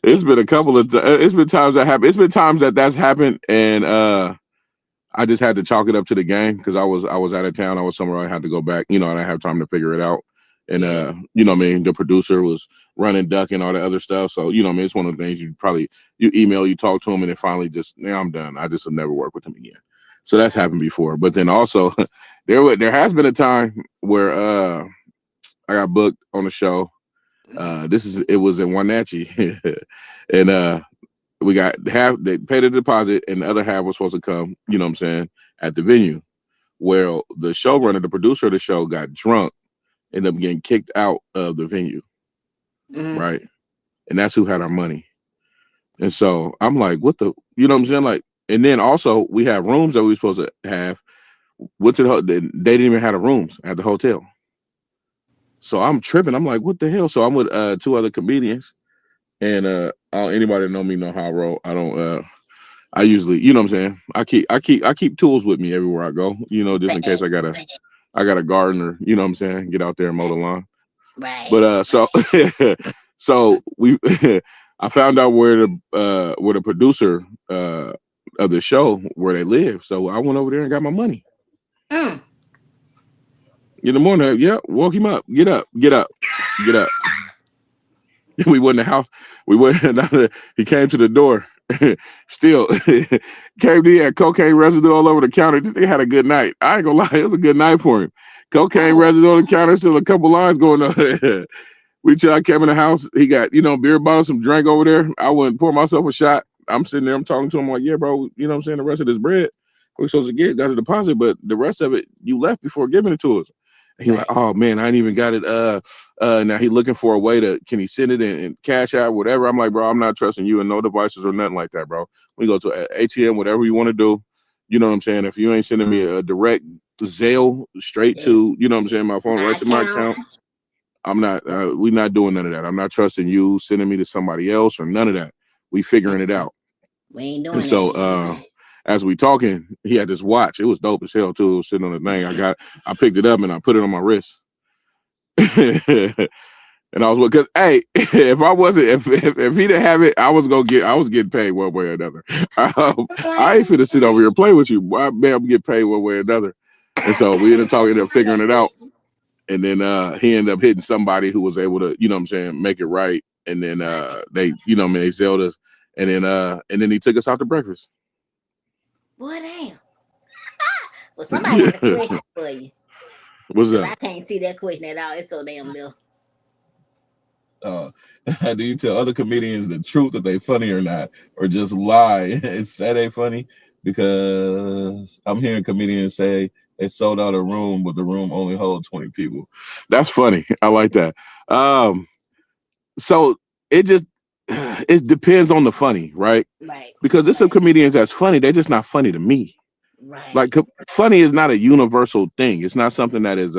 It's been a couple of it's been times that happen. It's been times that that's happened, and I just had to chalk it up to the game because I was out of town. I was somewhere. I had to go back. You know, and I have time to figure it out. And Yeah. you know what I mean, the producer was running, ducking, all the other stuff. So you know what I mean, it's one of the things you email, you talk to him, and then finally just now I'm done. I just will never work with him again. So that's Right. happened before. But then also there has been a time where I got booked on a show. It was in Wenatchee, and we got half, they paid a deposit and the other half was supposed to come, you know what I'm saying, at the venue. Well, the showrunner, the producer of the show, got drunk, ended up getting kicked out of the venue, Mm-hmm. right? And that's who had our money. And so I'm like, what the, you know what I'm saying? Like, and then also we had rooms that we were supposed to have. Went to they didn't even have the rooms at the hotel. So I'm tripping. I'm like, what the hell? So I'm with two other comedians, and anybody that know me know how I roll. I don't I usually, you know what I'm saying? I keep tools with me everywhere I go, you know, just in case Facts. I got a gardener, you know what I'm saying, get out there and mow the lawn. But Right. so so we I found out where the producer of the show where they live. So I went over there and got my money. Mm. In the morning, yeah, woke him up. Get up, get up, get up. We went in the house. We went. He came to the door. Still came. He had cocaine residue all over the counter. They had a good night. I ain't gonna lie, it was a good night for him. Cocaine Oh, residue on the counter. Still a couple lines going on. I came in the house. He got beer bottle, some drink over there. I went and pour myself a shot. I'm sitting there. I'm talking to him like, yeah, bro. You know what I'm saying? The rest of this bread we're supposed to get got a deposit, but the rest of it you left before giving it to us. He like, right. oh man, I ain't even got it. Now he looking for a way to, can he send it in cash out, whatever. I'm like, bro, I'm not trusting you and no devices or nothing like that, bro. We go to ATM, whatever you want to do. You know what I'm saying? If you ain't sending me a direct Zelle straight Yeah. to, you know what I'm saying, my phone, My right to my account. account, I'm not. We not doing none of that. I'm not trusting you sending me to somebody else or none of that. We figuring it Mm-mm. out. We ain't And doing that. so as we talking, he had this watch. It was dope as hell too. It was sitting on the thing. I picked it up and I put it on my wrist. And I was, because hey, if I wasn't, if he didn't have it, I was getting paid one way or another. I ain't finna sit over here and play with you. Boy, I bet I'm get paid one way or another. And so we ended up talking, ended up figuring it out. And then he ended up hitting somebody who was able to, you know what I'm saying, make it right. And then Right. they, you know what I mean, they sold us. And then he took us out to breakfast. Boy, damn. Well, somebody got a question for you. What's Because up? I can't see that question at all. It's so damn little. Uh, do you tell other comedians the truth that they funny or not, or just lie and say they funny? Because I'm hearing comedians say they sold out a room, but the room only holds 20 people. That's funny. I like that. Um, so it just it depends on the funny, right? Right. Because there's some comedians that's funny, they're just not funny to me. Like Right. funny is not a universal thing. It's not something that is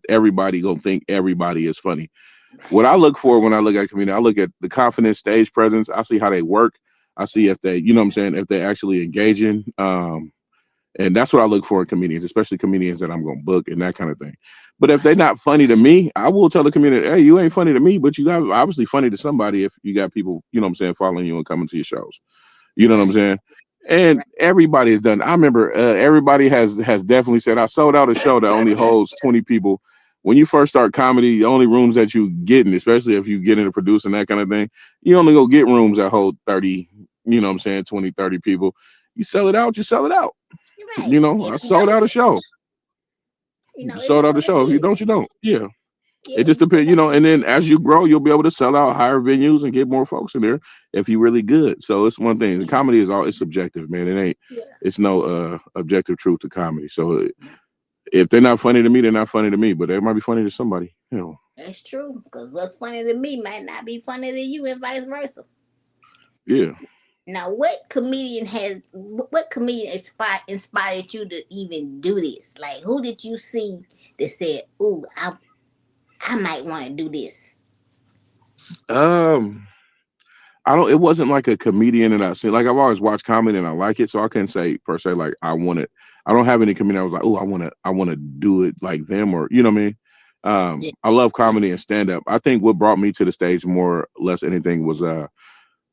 everybody gonna think everybody is funny. What Right. I look for when I look at community, I look at the confidence, stage presence. I see how they work. I see if they, you know what I'm saying, if they actually engaging. And that's what I look for in comedians, especially comedians that I'm gonna book and that kind of thing. But if they're Right. not funny to me, I will tell the community, hey, you ain't funny to me, but you got obviously funny to somebody if you got people, you know what I'm saying, following you and coming to your shows. You know what I'm Right. saying? And Right. everybody has done. I remember everybody has definitely said, I sold out a show that only holds 20 people. When you first start comedy, the only rooms that you get in, especially if you get into producing that kind of thing, you only go get rooms that hold 30, you know what I'm saying, 20, 30 people. You sell it out, you sell it out. Right. You know, If I you sold don't, out a show. You it sold is out the what it show. If you is. don't, you don't. Yeah. It Yeah, just you just depends, you gotta know, keep and then as you grow, you'll be able to sell out higher venues and get more folks in there if you really good. So it's one thing. it. Comedy is all, it's subjective, man. It ain't, Yeah. it's no objective truth to comedy. So if they're not funny to me, they're not funny to me, but they might be funny to somebody. You know. That's true. Because what's funny to me might not be funny to you, and vice versa. Yeah. Now, what comedian inspired you to even do this? Like, who did you see that said, "Ooh, I might want to do this"? Um, I don't. It wasn't like a comedian that I seen. Like I've always watched comedy and I like it, so I can't say per se like I want it. I don't have any comedian. I was like, oh, I want to do it like them, or you know what I mean. Yeah. I love comedy and stand up. I think what brought me to the stage more or less anything was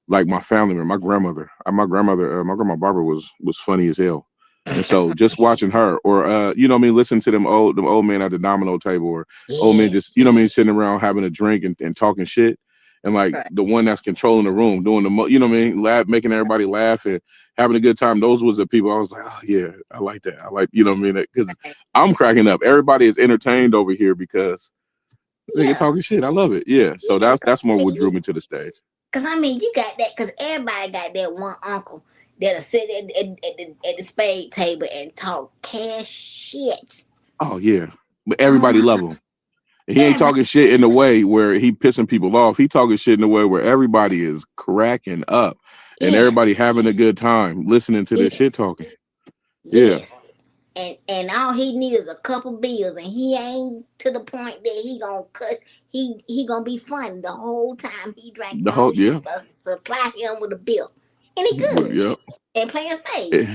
like my family member, my grandmother. My grandma Barbara was funny as hell. And so just watching her, or you know what I mean, listen to them old men at the domino table, or old men Yeah. just you know what I mean, sitting around having a drink and talking shit, and like Right. the one that's controlling the room, doing you know what I mean, laugh, making everybody laugh and having a good time. Those was the people I was like, oh yeah, I like that. I like you know what I mean, because Right. I'm cracking up. Everybody is entertained over here because they Yeah. talking shit. I love it. Yeah, so Yeah. that's more what drew me to the stage. You got that. Cause everybody got that one uncle that'll sit at the spade table and talk cash shit. Oh yeah, but Oh everybody my love god. him. He ain't Everybody. talking shit in a way where he pissing people off. He talking shit in a way where everybody is cracking up and Yes. everybody having a good time listening to this shit Yes. talking. Yeah, Yes. And all he needs is a couple bills, and he ain't to the point that he gonna cut. He gonna be funny the whole time he drinking the all whole this shit. yeah, But supply him with a bill, and he good yeah. and playing spades.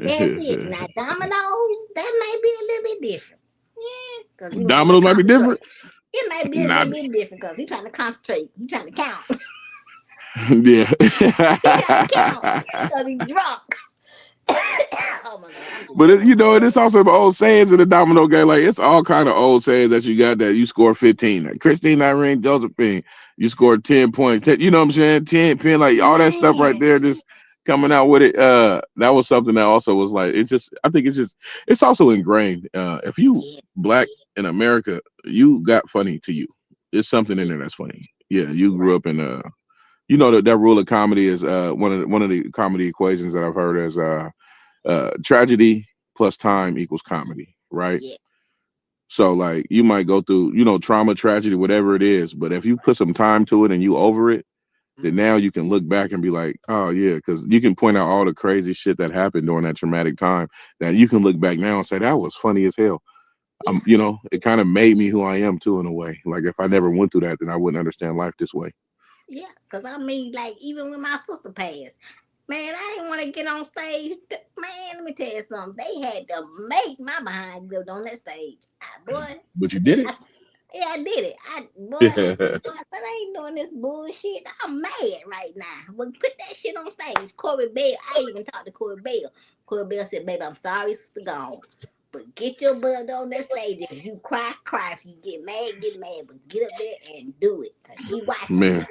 That's it. Now dominoes, that might be a little bit different. Yeah, because he might want to Dominoes might be concentrate. different. It might be a Nah, little bit different because he trying to concentrate. He trying to count. yeah. He trying to count because he drunk. Oh my god, I'm just But joking. you know, it's also the old sayings in the domino game. Like it's all kind of old sayings that you got that you score 15. Like Christine, Irene, Josephine, you scored 10 points. You know what I'm saying? 10 pin, like all that stuff right Man, there, just coming out with it. That was something that also was like it's just I think it's also ingrained. If you yeah, black in America, you got funny to you. It's something in yeah, there that's funny. Yeah, you grew right. up in you know that rule of comedy is one of the comedy equations that I've heard as tragedy plus time equals comedy, right? Yeah. So like you might go through, you know, trauma, tragedy, whatever it is, but if you put some time to it and you over it, then Mm-hmm. now you can look back and be like, oh yeah, because you can point out all the crazy shit that happened during that traumatic time. That you can look back now and say that was funny as hell. Yeah. You know, it kind of made me who I am too in a way. Like if I never went through that, then I wouldn't understand life this way. Yeah, cause like even when my sister passed, man, I didn't want to get on stage. Man, let me tell you something. They had to make my behind go on that stage. Boy, But you did I, yeah, I did it. it. I said I ain't doing this bullshit. I'm mad right now. Well, put that shit on stage. Corey Bell. I even talked to Corey Bell. Corey Bell said, "Baby, I'm sorry, sister gone." But get your butt on that stage. If you cry, cry. If you get mad, get mad. But get up there and do it. Cause she watching you. Man,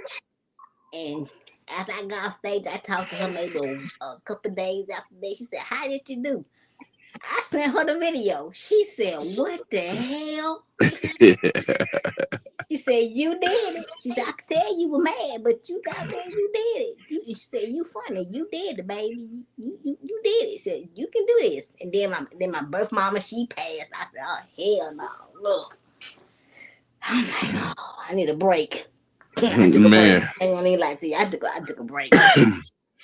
And after I got off stage, I talked to her maybe a couple days after that. She said, "How did you do?" I sent her the video. She said, "What the hell?" She said, "You did it." She said, "I could tell you were mad, but you got there, you did it." She said, "You funny. You did it, baby. You did it." She said, "You can do this." And then my birth mama, she passed. I said, "Oh hell no, look." I'm like, "Oh, I need a break." I took a break. man. I ain't gonna even lie to you. I took a break.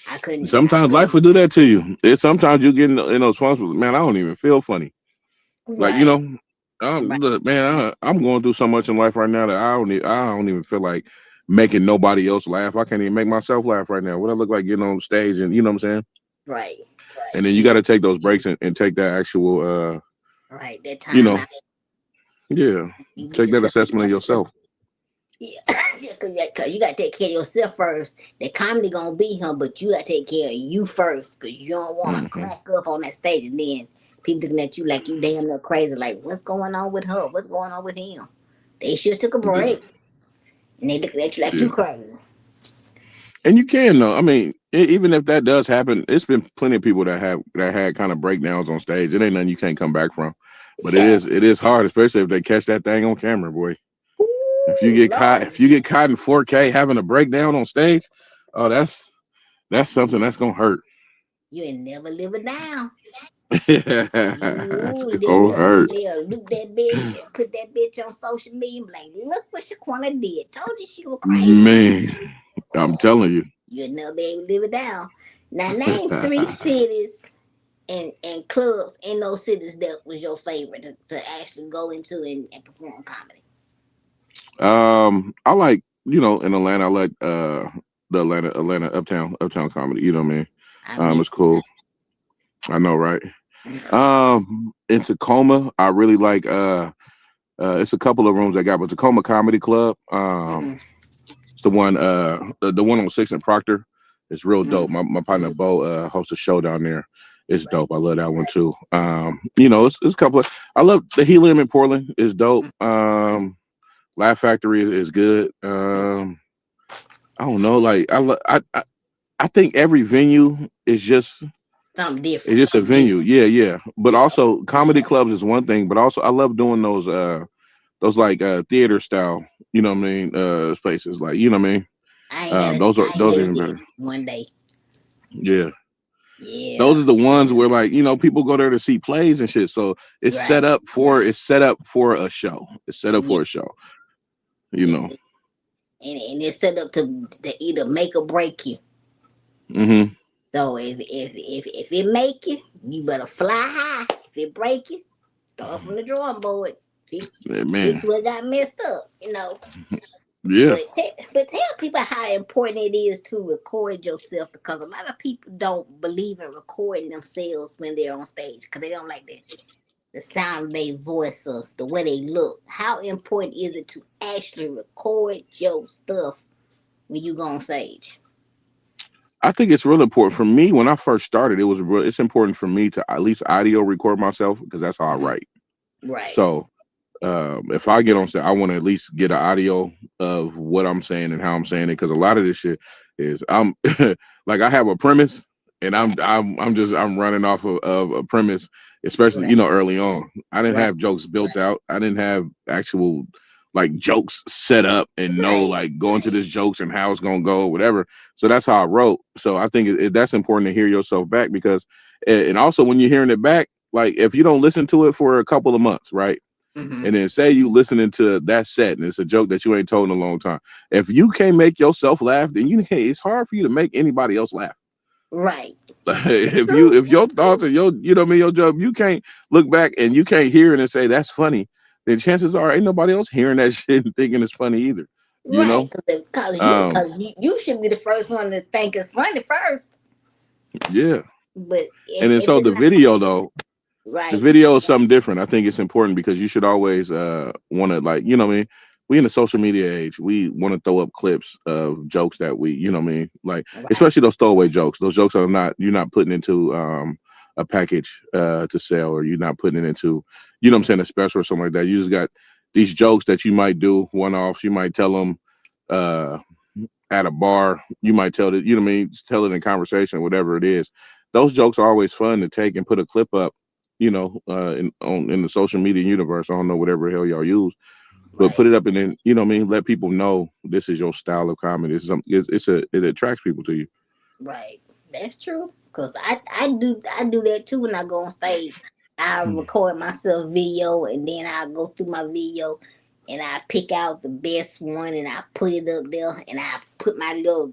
I couldn't. I Sometimes life couldn't. will do that to you. It's sometimes you get in those funds. Man, I don't even feel funny. Like you Right. know, Right. look, man, I'm going through so much in life right now that I don't even feel like making nobody else laugh. I can't even make myself laugh right now. What I look like getting on stage and you know what I'm saying. Right. And then you got Yeah. to take those breaks and take that actual, Right. That you time know, out. yeah, You get take that yourself assessment of together. yourself. Yeah. Yeah, cause you gotta take care of yourself first. The comedy gonna be him, but you gotta take care of you first, cause you don't wanna Hmm. crack up on that stage and then people looking at you like you damn near crazy. Like, what's going on with her? What's going on with him? They should took a Yeah, break and they looking at you like you yeah. crazy. And you can though. I mean, even if that does happen, it's been plenty of people that had kind of breakdowns on stage. It ain't nothing you can't come back from. But Yeah. it is hard, especially if they catch that thing on camera, boy. Ooh, Lord, If you get caught in 4K having a breakdown on stage, oh that's something you that's gonna hurt. you ain't never live it down. It's You then gonna hurt. they'll look that bitch and put that bitch on social media and be like, look what Shaquana did. Told you she was crazy. Man, I'm Oh, telling you. you'll never be able to live it down. Now name three cities and clubs in those cities that was your favorite to actually go into and perform comedy. I like, you know, in Atlanta, I like the the Atlanta uptown comedy. You know what I mean? I It's missed cool. I know, right? In Tacoma, I really like it's a couple of rooms I got, but Tacoma Comedy Club. Mm-hmm. It's the one on 6th and Proctor. It's real dope. Mm-hmm. My partner Bo hosts a show down there. It's Right. dope. I love that one too. It's a couple of I love the Helium in Portland is dope. Laugh Factory is good. I don't know, like I think every venue is just Something it's different. just a venue. Yeah, yeah. But Yeah. also comedy clubs is one thing, but also I love doing those like theater style, you know what I mean, spaces. Like, you know what I mean? I ain't had a Those chance are to even do better. one day. Yeah. Yeah. Those are the ones where like, people go there to see plays and shit. So Right. it's set up for a show. It's set up Yeah. for a show, you It's, know. and it's set up to either make or break you. Mm-hmm. So if it make you, you better fly high. If it break you, start from the drawing board. Fix Yeah, fix man. what got messed up. You know. Yeah. But tell people how important it is to record yourself, because a lot of people don't believe in recording themselves when they're on stage because they don't like the sound of their voice or the way they look. How important is it to actually record your stuff when you go on stage? I think it's real important for me. When I first started, it's important for me to at least audio record myself because that's how I Mm-hmm. write. Right. So if I get on stage, I want to at least get an audio of what I'm saying and how I'm saying it, because a lot of this shit is I'm like I have a premise and Right. I'm running off of a premise, especially Right. early on. I didn't Right. have jokes built out. I didn't have actual like jokes set up and know Right. like going to this jokes and how it's gonna go, whatever. So that's how I wrote. So I think that's important to hear yourself back, because and also when you're hearing it back, like if you don't listen to it for a couple of months, right? Mm-hmm. And then say you listening to that set and it's a joke that you ain't told in a long time. If you can't make yourself laugh, then it's hard for you to make anybody else laugh. Right. True. If your thoughts and your joke, you can't look back and you can't hear it and say that's funny, then chances are ain't nobody else hearing that shit and thinking it's funny either. You Right. know? Um, Because you should be the first one to think it's funny first. yeah. But And then if so it's the not video though, the right. video is something different. I think it's important because you should always want to, like, what I mean, we in the social media age, we want to throw up clips of jokes that we, what I mean, like Right. especially those throwaway jokes. Those jokes are not you're not putting into a package to sell, or you're not putting it into, what I'm saying, a special or something like that. You just got these jokes that you might do one offs. You might tell them uh at a bar. You might tell it, what I mean, just tell it in conversation, whatever it is. Those jokes are always fun to take and put a clip up, in the social media universe. I don't know whatever the hell y'all use, but put Right. it up and then, what I mean, let people know this is your style of comedy. It attracts people to you. Right. That's true. Cause I do that too when I go on stage. I record myself video and then I go through my video and I pick out the best one and I put it up there and I put my little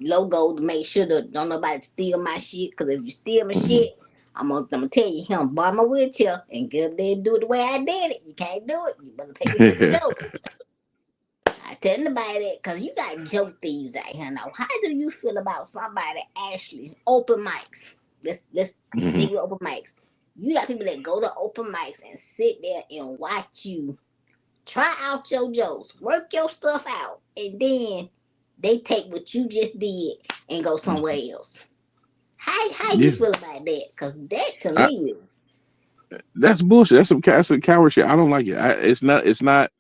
logo to make sure that don't nobody steal my shit. Cause if you steal my Mhm. shit, I'm gonna tell you, him borrow my wheelchair and get up there and do it the way I did it. You can't do it. You better pay me for the joke. I tell anybody that, because you got joke thieves out here now. How do you feel about somebody actually open mics? Let's Mhm. stick with open mics. You got people that go to open mics and sit there and watch you try out your jokes, work your stuff out, and then they take what you just did and go somewhere else. How you Yeah, feel about that? Because that to I, me is that's bullshit. That's some coward shit. I don't like it. It's not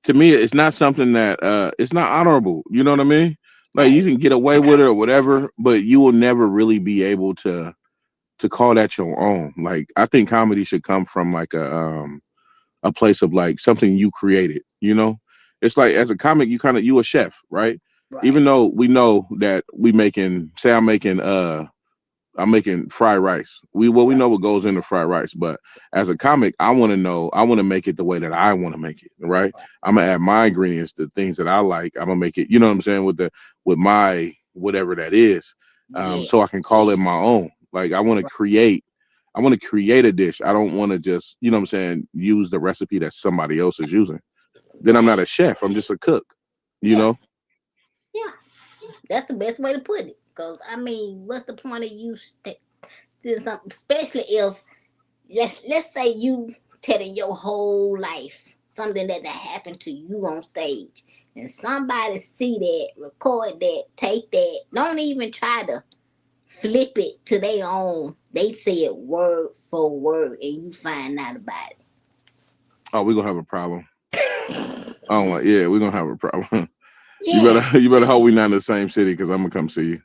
to me. It's not something that it's not honorable. You know what I mean? Like you right, can get away with it or whatever, but you will never really be able to call that your own. Like I think comedy should come from like a place of like something you created. It's like as a comic, you a chef, right? Even right, though we know that I'm making fried rice. We right, know what goes into fried rice, but as a comic, I want to make it the way that I want to make it, right? right, I'm gonna add my ingredients to things that I like. I'm gonna make it, you know what I'm saying, with my whatever that is, yeah, so I can call it my own. Like right, I want to create a dish. I don't want to just, you know what I'm saying, use the recipe that somebody else is using. Then I'm not right, a chef. I'm just a cook, you yeah, know? yeah. that's the best way to put it. Because, I mean, what's the point of you doing something, especially if, let's say you telling your whole life, something that happened to you on stage, and somebody see that, record that, take that, don't even try to flip it to their own. They say it word for word, and you find out about it. Oh, we're gonna have a problem. Oh, yeah, we're gonna have a problem. Yeah. You better hope we're not in the same city, because I'm gonna come see you.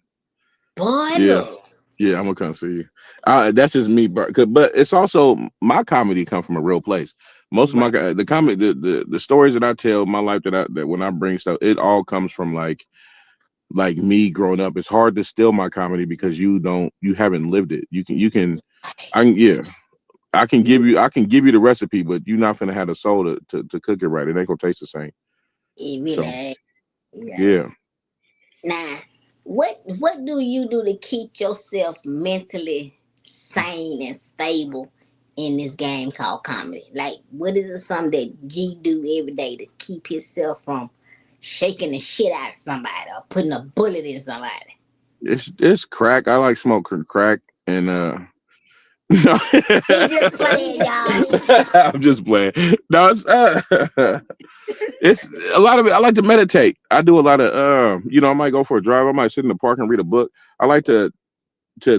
Boy, Yeah. look. Yeah, I'm gonna come see you. That's just me, but it's also my comedy come from a real place. Most of my Right. the comedy, the stories that I tell, my life that when I bring stuff, it all comes from like me growing up. It's hard to steal my comedy because you haven't lived it. Yeah, I can give you the recipe, but you're not gonna have the soul to cook it right. It ain't gonna taste the same. It really So ain't. Yeah. yeah. Now, what do you do to keep yourself mentally sane and stable in this game called comedy? Like, what is it something that G do every day to keep himself from shaking the shit out of somebody or putting a bullet in somebody? It's crack. I like smoking crack and no. He just playing, y'all. I'm just playing. No, it's a lot of it. I like to meditate. I do a lot of I might go for a drive. I might sit in the park and read a book. I like to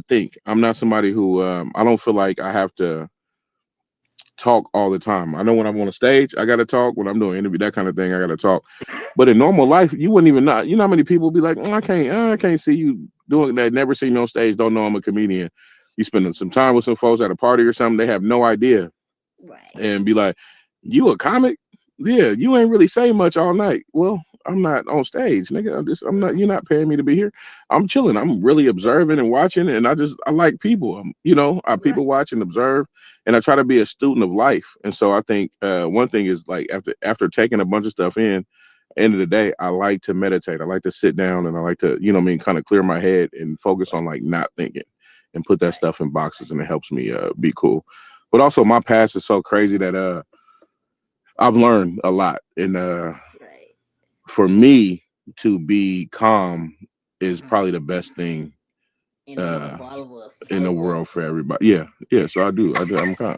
think. I'm not somebody who I don't feel like I have to talk all the time. I know when I'm on a stage, I gotta talk. When I'm doing an interview, that kind of thing, I gotta talk. But in normal life, you wouldn't even know. You know how many people be like, I can't see you doing that. Never seen me on stage. Don't know I'm a comedian. You spending some time with some folks at a party or something, they have no idea, Right. and be like, you a comic? Yeah, you ain't really say much all night. Well, I'm not on stage, nigga. I'm not. You're not paying me to be here. I'm chilling. I'm really observing and watching, and I like people. I Right. people watch and observe, and I try to be a student of life. And so I think one thing is like after taking a bunch of stuff in, end of the day, I like to meditate. I like to sit down, and I like to kind of clear my head and focus on like not thinking, and put that Right. stuff in boxes, and it helps me be cool. But also, my past is so crazy that I've learned a lot, and Right. for me to be calm is Mhm. probably the best thing In the world uh for all of us. in the world for everybody. Yeah. So I'm calm.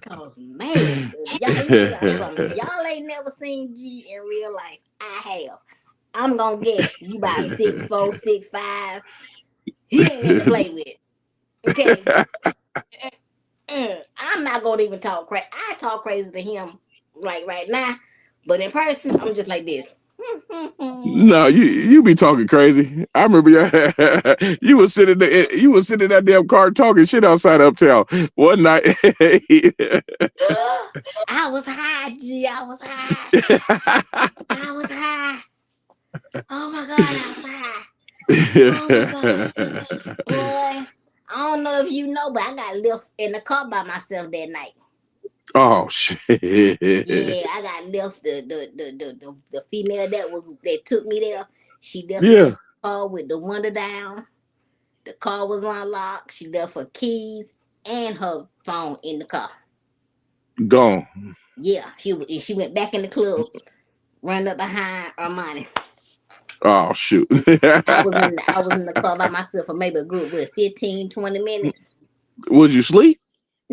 Cause man, y'all, let me tell y'all something. If y'all ain't never seen G in real life, I have. I'm gonna guess you about 6'4", 6'5". He ain't nothing to play with. Okay. I'm not gonna even talk crazy. I talk crazy to him like right now, but in person, I'm just like this. No, you be talking crazy. I remember you was sitting there, you was sitting in that damn car talking shit outside Uptown one night. I was high, G. I was high. I was high. Oh my god, I was high. Oh my god. Boy, I don't know if you know, but I got left in the car by myself that night. Oh shit. Yeah, I got left the female that took me there. She left me in Yeah, the car with the window down. The car was unlocked. She left her keys and her phone in the car. gone. Yeah, she went back in the club, ran up behind Armani. Oh shoot. I was in the car by myself for maybe a good 15, 20 minutes. Would you sleep?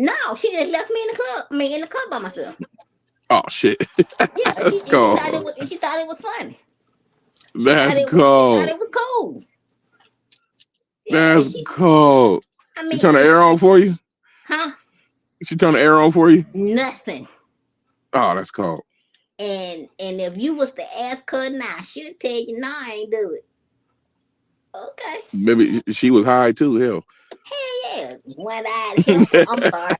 No, she just left me in the club. I mean, in the car by myself. Oh shit. Yeah, That's cold. she thought it was funny. That's She thought cold. it was cool. Yeah, That's cold. I She mean, turned the air on for you? huh? She turned the air on for you? Nothing. Oh, that's cold. And if you was to ask her now, she'll tell you, no, I ain't do it. Okay. Maybe she was high too. Hell. Hell yeah. One-eyed heifer. I'm sorry.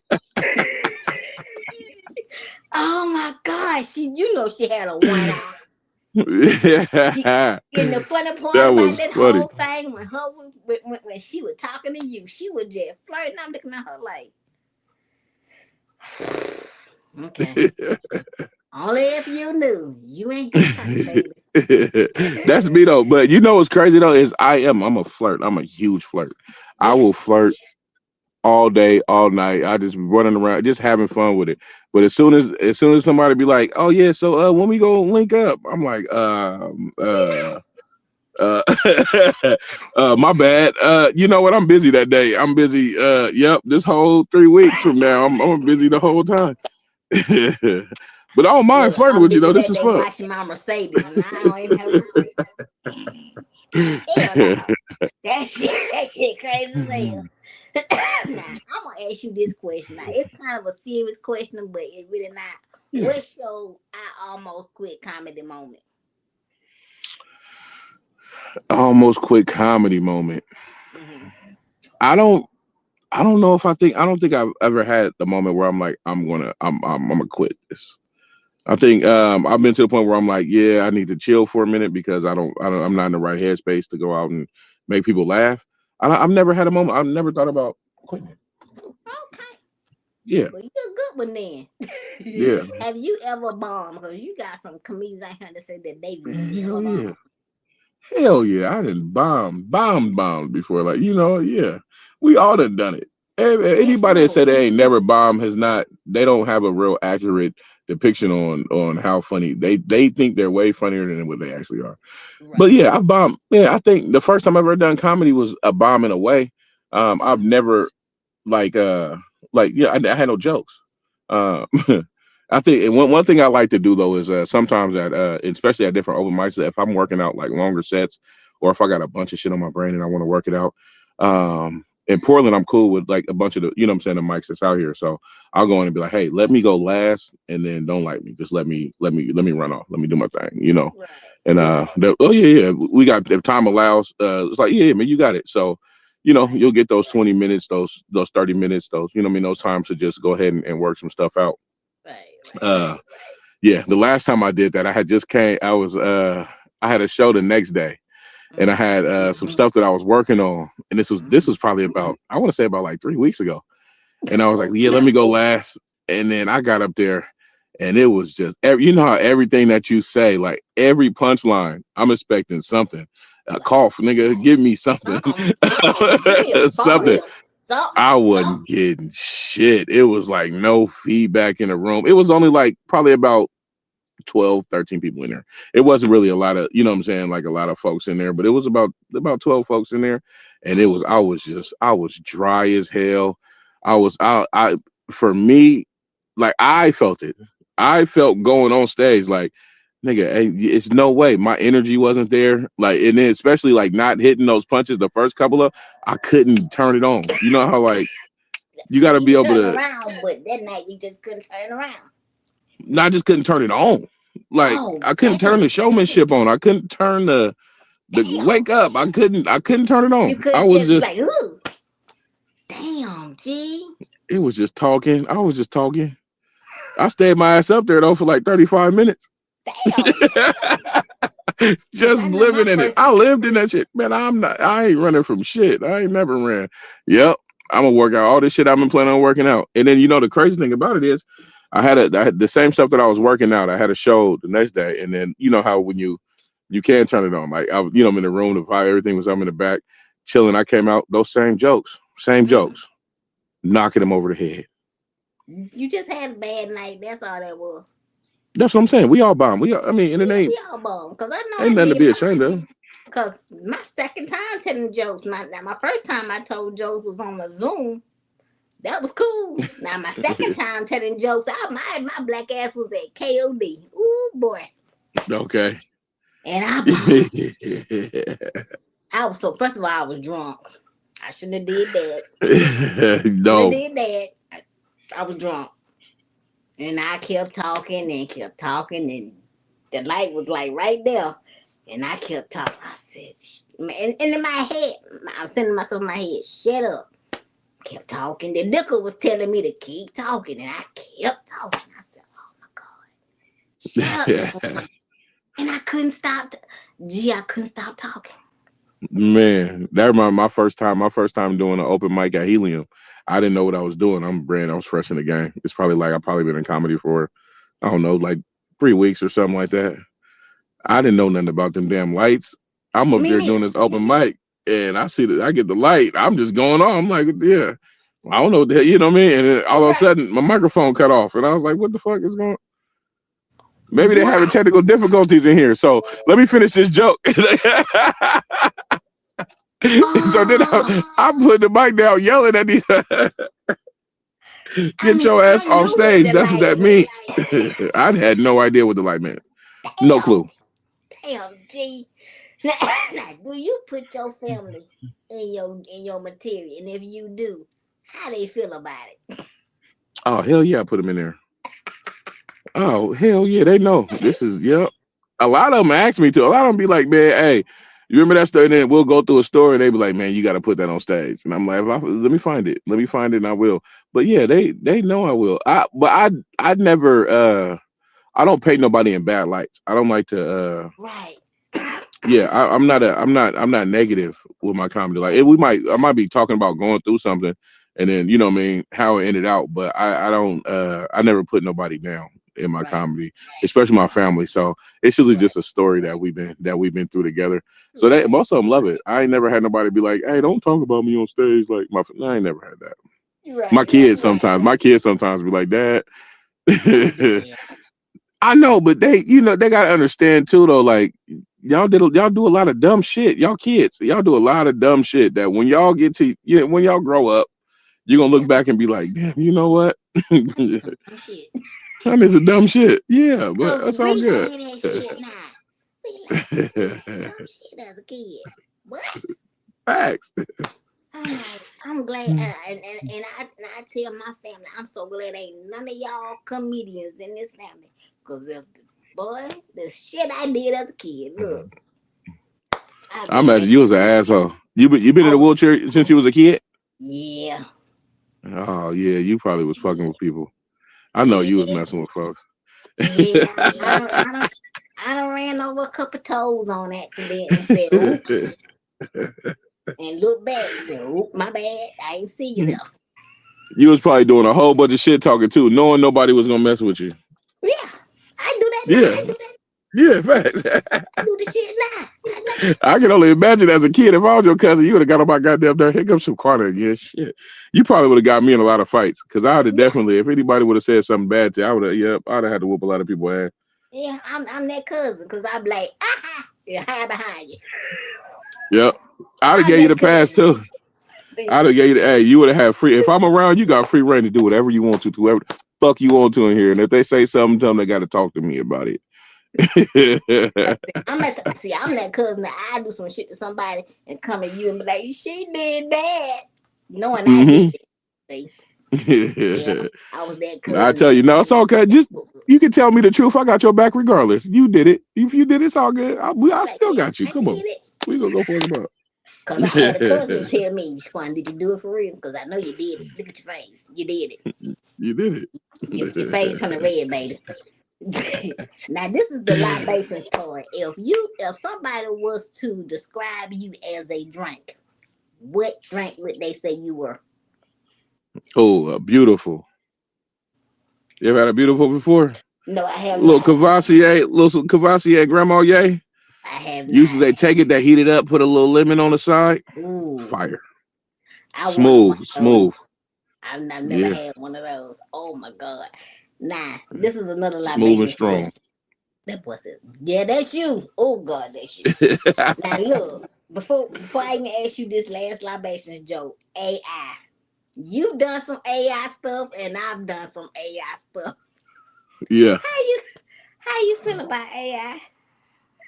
Oh my God. She had a one eye. Yeah. And the funny part That about was that funny. whole thing, when she was talking to you, she was just flirting. I'm looking at her like, okay. Only if you knew. You ain't his type, baby. That's me though. But you know what's crazy though is I'm a flirt. I'm a huge flirt. I will Yes. flirt all day, all night. I just running around, just having fun with it. But as soon as somebody be like, "Oh yeah, so when we go link up," I'm like, Uh, my bad. You know what? I'm busy that day. I'm busy. Yep. This whole 3 weeks from now, I'm busy the whole time. But I don't mind Look, flirting I'm with you busy though. This that is day fun. watching my Mercedes, and I don't even have a Mercedes. Hell no. That shit crazy as hell. Now, I'm gonna ask you this question. Now, it's kind of a serious question, but it's really not. Yeah. What's your I almost quit comedy moment? Almost quick comedy moment. Mm-hmm. I don't. I don't know if I don't think I've ever had the moment where I'm like, I'm gonna quit this. I think I've been to the point where I'm like, yeah, I need to chill for a minute because I'm not in the right headspace to go out and make people laugh. I've never had a moment. I've never thought about quitting. Okay. Yeah, Well, you're a good one then. yeah, Have you ever bombed? Because you got some comedians out here that say that they never hell yeah, bombed. hell yeah. I didn't bomb before. Like yeah, we all done it. Anybody that Definitely. said they ain't never bombed has not. They don't have a real accurate depiction on how funny they think they're way funnier than what they actually are. But Right. yeah, I bombed. Yeah, I think the first time I ever done comedy was a bomb in a way. I've Mm-hmm. never like yeah, I had no jokes. Uh, I think and one thing I like to do though is sometimes at especially at different open mics, if I'm working out like longer sets or if I got a bunch of shit on my brain and I want to work it out. In Portland, I'm cool with like a bunch of the you know what I'm saying the mics that's out here. So I'll go in and be like, hey, let me go last and then don't like me. Just let me run off. Let me do my thing. Right. And oh yeah, we got if time allows, it's like yeah, man, you got it. So Right. you'll get those 20 minutes, those 30 minutes, those I mean, those times to just go ahead and work some stuff out. Right. Right. Uh, yeah, the last time I did that, I had just came. I had a show the next day, and I Mm-hmm. had some stuff that I was working on, and this was probably about I want to say about like 3 weeks ago, and I was like, Oh yeah, let me go last, and then I got up there. And it was just, how everything that you say, like every punchline, I'm expecting something. A like cough, nigga, give me something. give me a Something. sparkle. Something. I wasn't getting shit. It was like no feedback in the room. It was only like probably about 12, 13 people in there. It wasn't really a lot of, you know what I'm saying, like a lot of folks in there, but it was about 12 folks in there. And Dang. I was dry as hell. I for me, like I felt it. I felt going on stage like, nigga, it's no way. My energy wasn't there. Like, and then especially like not hitting those punches the first couple of, I couldn't turn it on. You know how like you got So to you be could able turn to. around, but that night you just couldn't turn around. I just couldn't turn it on. Like Oh I couldn't turn damn. the showmanship on. I couldn't turn the Damn. wake up. I couldn't turn it You on. I couldn't was just be just like, ooh, damn, G. it was just talking. I was just talking. I stayed my ass up there though for like 35 minutes. Damn. Cause I Just know my living in it. first I lived in that shit. Man, I ain't running from shit. I ain't never ran. Yep. I'm gonna work out all this shit I've been planning on working out. And then the crazy thing about it is I had the same stuff that I was working out. I had a show the next day, and then you know how when you can't turn it on. Like I'm in the room, the vibe, everything was I'm in the back, chilling. I came out, those same jokes, knocking them over the head. you just had a bad night. That's all that was. That's what I'm saying. We all bomb. I mean, and it Yeah, ain't we all bum. Cause I know ain't I nothing to did be it. ashamed of. Cause my second time telling jokes. Now my first time I told jokes was on a Zoom. That was cool. Now my second time telling jokes, my black ass was at KOD. Ooh boy. Okay. And I bombed. I was first of all, I was drunk. I shouldn't have did that. Shouldn't have No. did that. I was drunk. And I kept talking and kept talking and the light was like right there. And I kept talking. I said, and in my head, I was saying to myself in my head, shut up. Kept talking. The liquor was telling me to keep talking, and I kept talking. I said, "Oh my God, shut up!" And I couldn't stop. I couldn't stop talking. Man, that reminded my first time. My first time doing an open mic at Helium. I didn't know what I was doing. I'm brand. I was fresh in the game. It's probably like I've probably been in comedy for I don't know, like 3 weeks or something like that. I didn't know nothing about them damn lights. I'm up Me there doing neither. this open mic, and I get the light. I'm just going on. I'm like, yeah, I don't know what the hell, you know what I mean? And then all of a Right. sudden, my microphone cut off, and I was like, what the fuck is going? Maybe they're having What? technical difficulties in here. So let me finish this joke. So then Oh, I put the mic down, yelling at these. I Get mean, your I ass off know what stage. the That's what light that means. meant. I had no idea what the light meant. No Damn, clue. damn, G. Now, now, do you put your family in your material? And if you do, how they feel about it? Oh hell yeah, I put them in there. Oh hell yeah, they know. This is yep. A lot of them ask me to. A lot of them be like, man, hey, you remember that story? And then we'll go through a story, and they be like, man, you got to put that on stage. And I'm like, let me find it. Let me find it, and I will. But yeah, they know I will. I never I don't paint nobody in bad lights. I don't like to Right. yeah, I'm not negative with my comedy. Like I might be talking about going through something and then you know what I mean how it ended out, but I don't I never put nobody down in my Right. comedy, especially my family. So it's usually Right. just a story that we've been through together. So they Right. most of them love it. I ain't never had nobody be like, hey, don't talk about me on stage like I ain't never had that. Right. Right. My kids sometimes be like, Dad. Don't do that. I know, but they gotta understand too, though. Like y'all do a lot of dumb shit. Y'all kids, y'all do a lot of dumb shit that when y'all get to when y'all grow up, you're gonna look Yeah. back and be like, damn, you know what? I did some I dumb shit. did some dumb shit. Yeah, but Cause that's all we good. say that shit now. We like we did some dumb shit as a kid. What? Facts. I'm glad, and I tell my family, I'm so glad ain't none of y'all comedians in this family. Cause if boy, the shit I did as a kid, look, I I be imagine you was an asshole. You been in a oh wheelchair since you was a kid? yeah, Oh yeah, you probably was fucking with people. I know you was yeah, messing with folks. yeah. I don't ran over a couple toes on accident and said oops, and look back and said oop, my bad, I ain't see you there. You was probably doing a whole bunch of shit talking too, knowing nobody was gonna mess with you. Yeah, I do that Yeah, now. yeah, facts. I do the shit now. I can only imagine as a kid, if I was your cousin, you would have got on my goddamn there. Here comes some Quana again. Shit. You probably would have got me in a lot of fights. Cause I would have Yeah, definitely, if anybody would have said something bad to you, I'd have had to whoop a lot of people's ass. yeah, I'm that cousin because I'm like, yeah, hide behind you. Yep. I'd have I'm gave you that the pass cousin. too. See, I'd have gave you the hey, you would have had free if I'm around, you got free reign to do whatever you want to whoever the fuck you want to in here. And if they say something, tell them they gotta talk to me about it. I'm that cousin that I do some shit to somebody and come at you and be like, she did that, knowing I did hmm it. See, yeah, I was that I cousin tell that you, no, it's okay. Just you can tell me the truth. I got your back regardless. You did it. If you did it, it's all good. I like, still yeah, got you. I Come on. did it. We gonna go fuck him up. Cause I had a cousin tell me, Shaquan, did you do it for real? Because I know you did it. Look at your face. You did it. You did Your face turning it. red, baby. Now this is the libations part. If somebody was to describe you as a drink, what drink would they say you were? Oh, beautiful. You ever had a beautiful before? No, I have Little not. Cavassier, Grandma Yay. I have Usually not. they take it, they heat it up, put a little lemon on the side. Ooh, Fire. I want one Smooth, of those. smooth. I've never Yeah. had one of those. Oh my god. Nah, this is another Smooth and libations strong. question. That was it. Yeah, that's you. Oh god, that's you. Now look, before I even ask you this last libations joke, AI. You've done some AI stuff, and I've done some AI stuff. Yeah. How you feel about AI?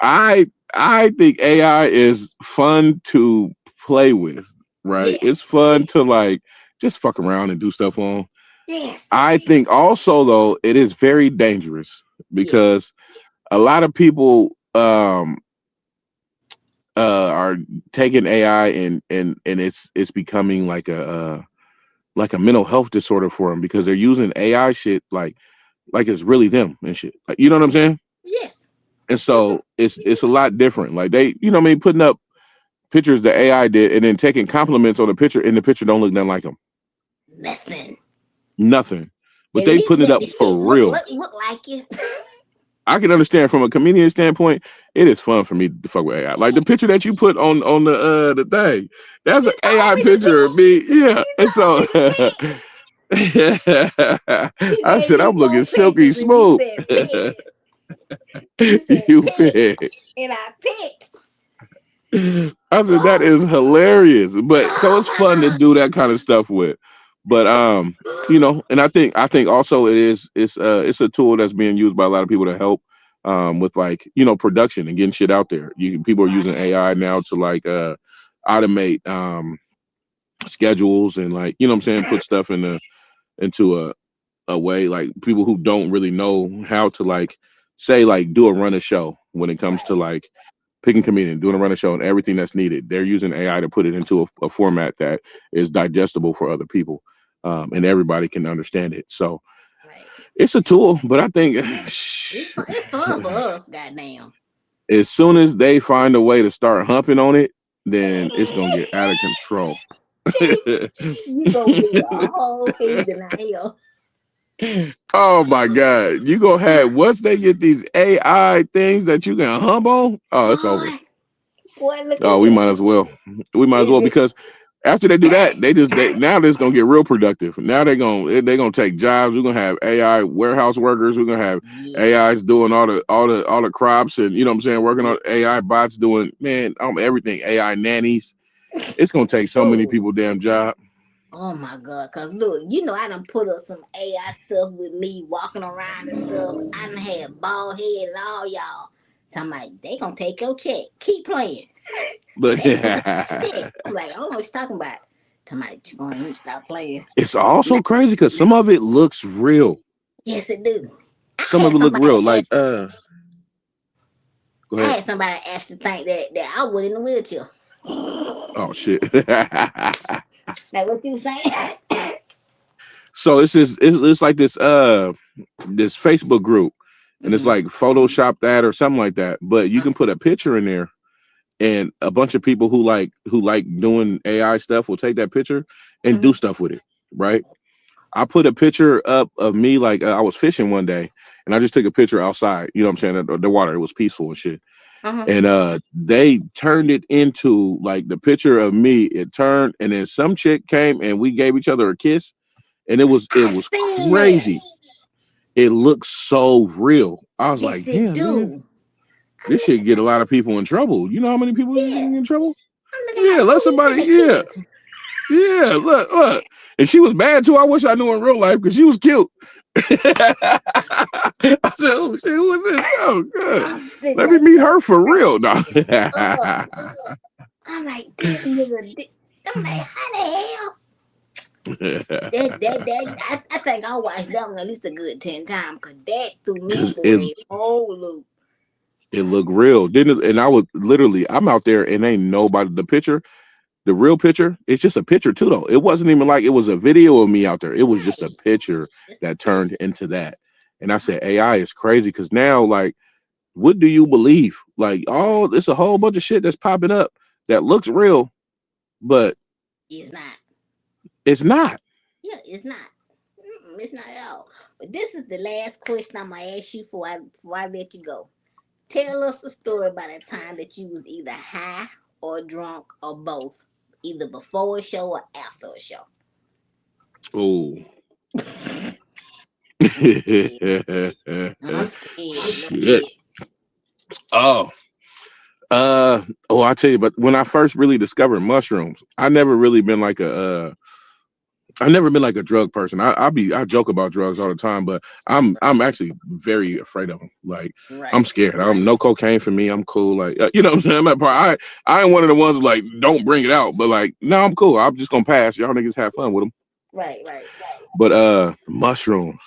I think AI is fun to play with, right? It's Yes, fun to like just fuck around and do stuff on. yes, I think also though it is very dangerous yes, because a lot of people are taking AI and it's becoming like a mental health disorder for them because they're using AI shit like it's really them and shit. Like, you know what I'm saying? yes. And so it's a lot different. Like they, you know what I mean, putting up pictures the AI did and then taking compliments on the picture and the picture don't look nothing like them. Nothing. Nothing. But At they least putting it let up the for shit look real. look, look like you. I can understand from a comedian standpoint, it is fun for me to fuck with AI. Like the picture that you put on the thing, that's an You told AI me to picture of pick. me. Yeah. You And told so me to pick. You I gave said me I'm looking 4 silky pictures and you smooth. said pick. You said You pick, pick. and I picked. I said that is hilarious. But so it's fun to do that kind of stuff with. But and I think also it's a tool that's being used by a lot of people to help with like, production and getting shit out there. People are using Right. AI now to like automate schedules and like, what I'm saying, put stuff into a way like people who don't really know how to like say like do a run a show when it comes to Right. like picking comedian, doing a run a show and everything that's needed. They're using AI to put it into a format that is digestible for other people. And everybody can understand it. So Right. it's a tool, but I think It's fun for us, goddamn. as soon as they find a way to start humping on it, then it's gonna get out of control. You gonna be a whole heathen out here. Oh my God. You gonna have once they get these AI things that you can hump on, oh, it's over. Boy, look Oh, at we here. might as well. We might as well It because after they do that, they now this gonna get real productive. Now they're gonna take jobs. We're gonna have AI warehouse workers. We're gonna have yeah, AIs doing all the crops and what I'm saying, working yeah. on AI bots doing everything, AI nannies. It's gonna take so many Ooh. people damn job. Oh my God, cause look, I done put up some AI stuff with me walking around and stuff. I done had Baldhead and all y'all. Talking about they gonna take your check. Keep playing. But They gonna take your check. I'm like, I don't know what you're talking about. Talking about you gonna need to stop playing. it's also crazy because some of it looks real. Yes, it do. I Some of had it look somebody real. ask, Like go I ahead. had somebody actually think that I would in the wheelchair. Oh shit. Like what you saying? So it's like this Facebook group and it's Mm-hmm. like Photoshop that or something like that. But you can put a picture in there and a bunch of people who like doing AI stuff will take that picture and Mm-hmm. do stuff with it, right? I put a picture up of me like I was fishing one day and I just took a picture outside, you know what I'm saying, the water, it was peaceful and shit. Uh-huh. And they turned it into like the picture of me, it turned and then some chick came and we gave each other a kiss and it was it I was seen that. crazy. It looks so real. I was Yes, like, it damn, man, do. I'm this looking should get a lot of people in trouble. You know how many people is Yeah. getting in trouble? I'm looking Yeah, like, let who you somebody, finna yeah, kiss? yeah, look. And she was bad too. I wish I knew in real life because she was cute. I said, oh shit, who is this? Oh, good. I'm sitting Let me up meet there her for real. cracking No. up. I'm like, this nigga. I'm like, how the hell? I think I watched that one at least a good 10 times because that threw me Because for a whole loop. it looked real, didn't it? And I was literally, I'm out there and ain't nobody. The picture, the real picture, it's just a picture too, though. It wasn't even like it was a video of me out there. It was just a Right. picture Just a that turned picture. into that. And I said, AI is crazy because now, like, what do you believe? Like, oh, it's a whole bunch of shit that's popping up that looks real, but It's not. it's not. Yeah, it's not. It's not at all. But this is the last question I'm gonna ask you before I let you go. Tell us a story about a time that you was either high or drunk or both, either before a show or after a show. Oh. I'm scared. I'm scared. Let's hear Shit. it. Oh. I tell you, but when I first really discovered mushrooms, I've never been like a drug person. I joke about drugs all the time, but I'm actually very afraid of them. Like I'm Right. scared. I'm no cocaine for me. I'm cool. Like you know what I'm saying. I'm at part. I ain't one of the ones like don't bring it out, but like no, I'm cool. I'm just gonna pass. Y'all niggas have fun with them. Right. Right. But mushrooms,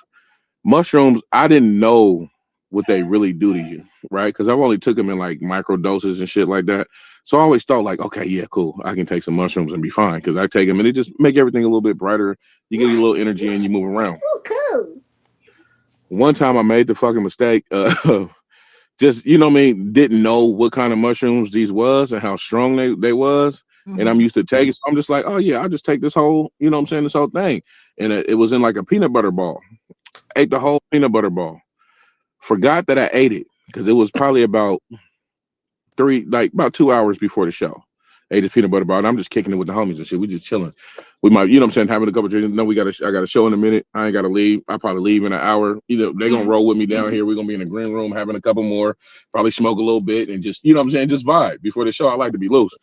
I didn't know what they really do to you, right? Because I've only took them in like micro doses and shit like that. So I always thought like, okay, yeah, cool. I can take some mushrooms and be fine because I take them and it just make everything a little bit brighter. You get a Right. little energy and you move around. Oh, cool. One time I made the fucking mistake of just, you know what I mean, didn't know what kind of mushrooms these was and how strong they was. And I'm Mm-hmm. used to taking, so I'm just like, oh yeah, I'll just take this whole, you know what I'm saying, this whole thing. And it was in like a peanut butter ball. Ate the whole peanut butter ball. Forgot that I ate it because it was probably about 2 hours before the show. ate this peanut butter bar, and I'm just kicking it with the homies and shit. We just chilling. We might, you know what I'm saying, having a couple of drinks. No, I got a show in a minute. I ain't got to leave. I probably leave in an hour. Either they're going to roll with me down here. We're going to be in the green room having a couple more, probably smoke a little bit and just, you know what I'm saying, just vibe. Before the show, I like to be loose.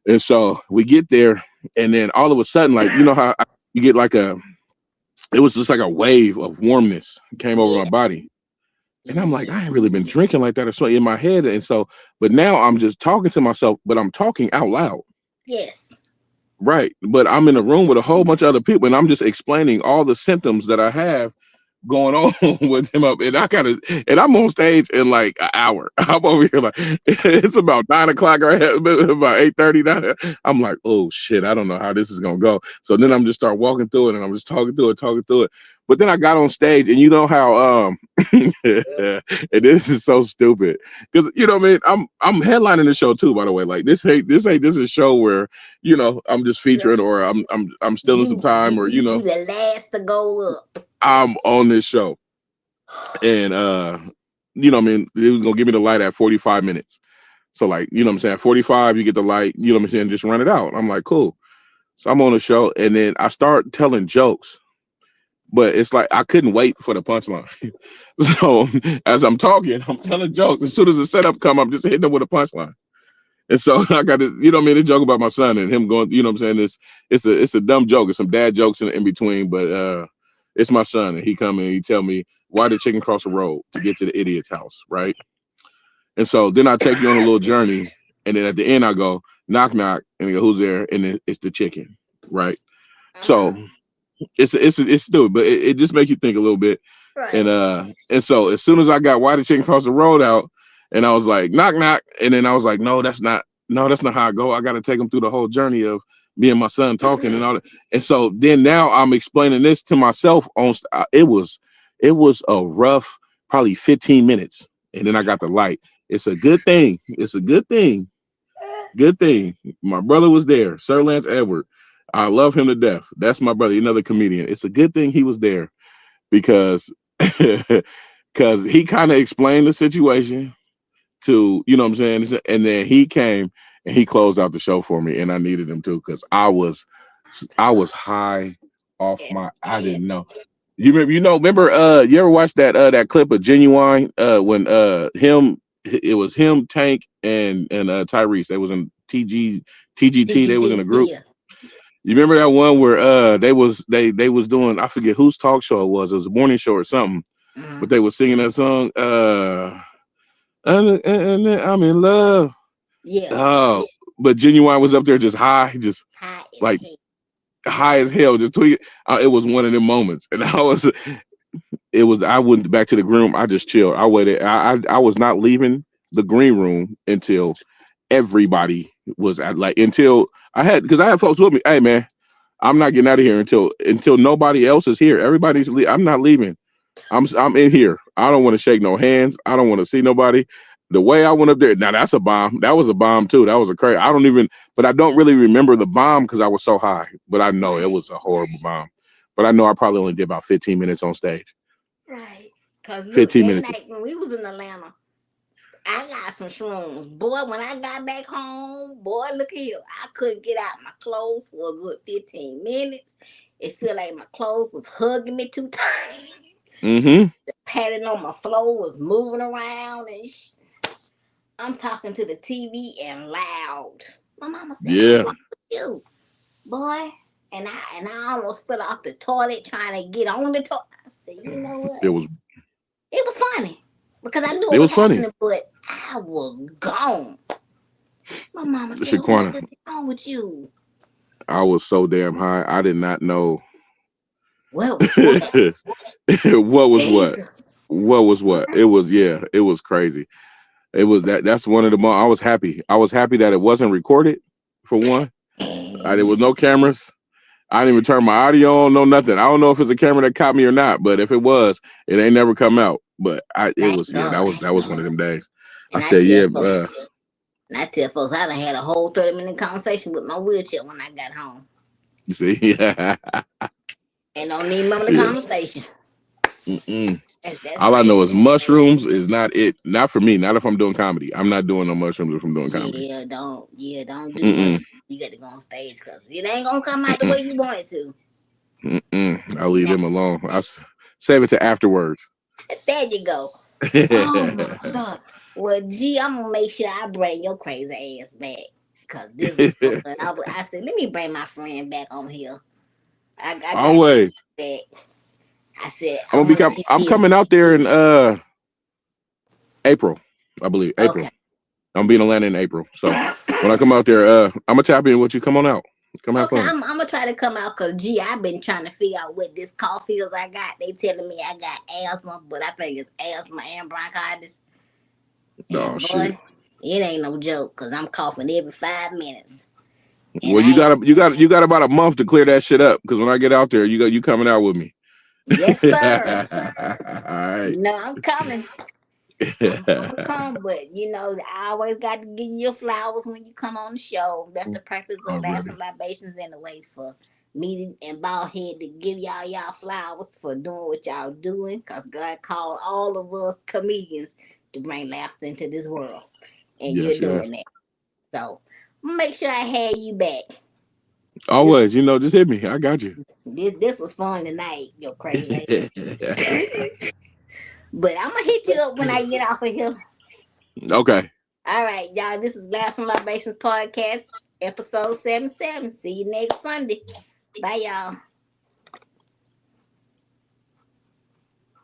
And so we get there, and then all of a sudden, like, you know how you get like it was just like a wave of warmness came over my body. And I'm like, I ain't really been drinking like that or so in my head. And so, but now I'm just talking to myself, but I'm talking out loud. Yes. Right. But I'm in a room with a whole bunch of other people, and I'm just explaining all the symptoms that I have going on with him up. And and I'm on stage in like an hour. I'm over here like, it's about 9 o'clock, right? About 8:30. I'm like, oh shit, I don't know how this is gonna go. So then I'm just start walking through it, and I'm just talking through it. But then I got on stage, and you know how and this is so stupid because you know what I mean, I'm headlining the show too, by the way. Like this ain't just a show where, you know, I'm just featuring or I'm stealing some time or, you know, you the last to go up. I'm on this show. And you know what I mean, it was gonna give me the light at 45 minutes. So like, you know what I'm saying, at 45 you get the light, you know what I'm saying, just run it out. I'm like, cool. So I'm on the show, and then I start telling jokes, but it's like I couldn't wait for the punchline. So as I'm talking, I'm telling jokes. As soon as the setup come, I'm just hitting them with a punchline. And so I got this, you know what I mean, a joke about my son and him going, you know what I'm saying, it's a dumb joke. It's some dad jokes in between, but it's my son, and he come and he tell me, why did chicken cross the road to get to the idiot's house, right? And so then I take you on a little journey, and then at the end I go, knock knock, and he go, who's there? And then it's the chicken, right? So it's stupid, but it just makes you think a little bit. Right. And so as soon as I got why the chicken cross the road out, and I was like, knock knock, and then I was like, no, that's not how I go. I got to take him through the whole journey of me and my son talking and all that. And so then now I'm explaining this to myself on it was a rough probably 15 minutes, and then I got the light. It's a good thing. Good thing my brother was there, Sir Lance Edward. I love him to death. That's my brother, another comedian. It's a good thing he was there because he kind of explained the situation to, you know what I'm saying? And then he came and he closed out the show for me, and I needed him to because I was high off my, I didn't know. Remember, you ever watched that clip of Genuine when it was him, Tank, and Tyrese. They was in TGT. They was in a group. Yeah. You remember that one where they was doing, I forget whose talk show it was. It was a morning show or something. But they was singing that song. And I'm in love. Yeah. Oh, but Genuine was up there just high as hell, just tweaking. It was one of them moments, and I went back to the green room. I just chilled. I waited. I was not leaving the green room until everybody was until because I had folks with me. Hey man, I'm not getting out of here until nobody else is here. Everybody's I'm not leaving. I'm in here. I don't want to shake no hands. I don't want to see nobody. The way I went up there, now that's a bomb. That was a bomb too. That was a crazy. But I don't really remember the bomb because I was so high. But I know it was a horrible bomb. But I know I probably only did about 15 minutes on stage. Right. Because 15 minutes. Night when we was in Atlanta, I got some shrooms. Boy, when I got back home, boy, look here. I couldn't get out my clothes for a good 15 minutes. It felt like my clothes was hugging me too tight. The pattern on my floor was moving around and I'm talking to the TV and loud. My mama said, "Yeah, what's with you, boy?" And I almost fell off the toilet trying to get on the toilet. I said, "You know what?" It was funny because I knew it was funny, but I was gone. My mama said, "What's wrong with you?" I was so damn high. I did not know. What was what? What was what? It was crazy. It was that's one of the I was happy. I was happy that it wasn't recorded, for one. There was no cameras. I didn't even turn my audio on, no nothing. I don't know if it's a camera that caught me or not, but if it was, it ain't never come out. But that was one of them days. And I said, and I tell folks I done had a whole 30-minute conversation with my wheelchair when I got home. You see? Yeah. And don't need mama the conversation. That's All I real. know is mushrooms is not it. Not for me. Not if I'm doing comedy. I'm not doing no mushrooms if I'm doing comedy. Don't do much. Mm-mm. You got to go on stage because it ain't gonna come out the way you want it to. I'll leave Now, them alone. Save it to afterwards. there you go. Oh my God. Well, gee, I'm gonna make sure I bring your crazy ass back because this was fun. I said, let me bring my friend back on here. I got Always. that. I said, I'm I'm gonna gonna become. let I'm me coming out there in April, I believe. April. okay. I'm being in Atlanta in April. So when I come out there, I'm gonna tap in with you. Come on out. Come have Okay, fun. I'm gonna try to come out because gee, I've been trying to figure out what this cough is I got. They telling me I got asthma, but I think it's asthma and bronchitis. Oh And shit. boy, it ain't no joke because I'm coughing every 5 minutes. And Well, you got about a month to clear that shit up. Because when I get out there, you coming out with me. yes, sir. All right. You know I'm coming. I'm gonna come, but you know I always got to give you your flowers when you come on the show. That's the purpose of Laughs Already. and Libations, anyways. For me and Baldhead to give y'all flowers for doing what y'all doing, cause God called all of us comedians to bring laughter into this world, and you're Yes, yes. doing that. So make sure I have you back. This Always. Just hit me. I got you. this was fun tonight, your crazy. But I'm gonna hit you up when I get off of here. Okay. All right, y'all. This is Laughs and Libations Podcast, episode 77. See you next Sunday. Bye, y'all.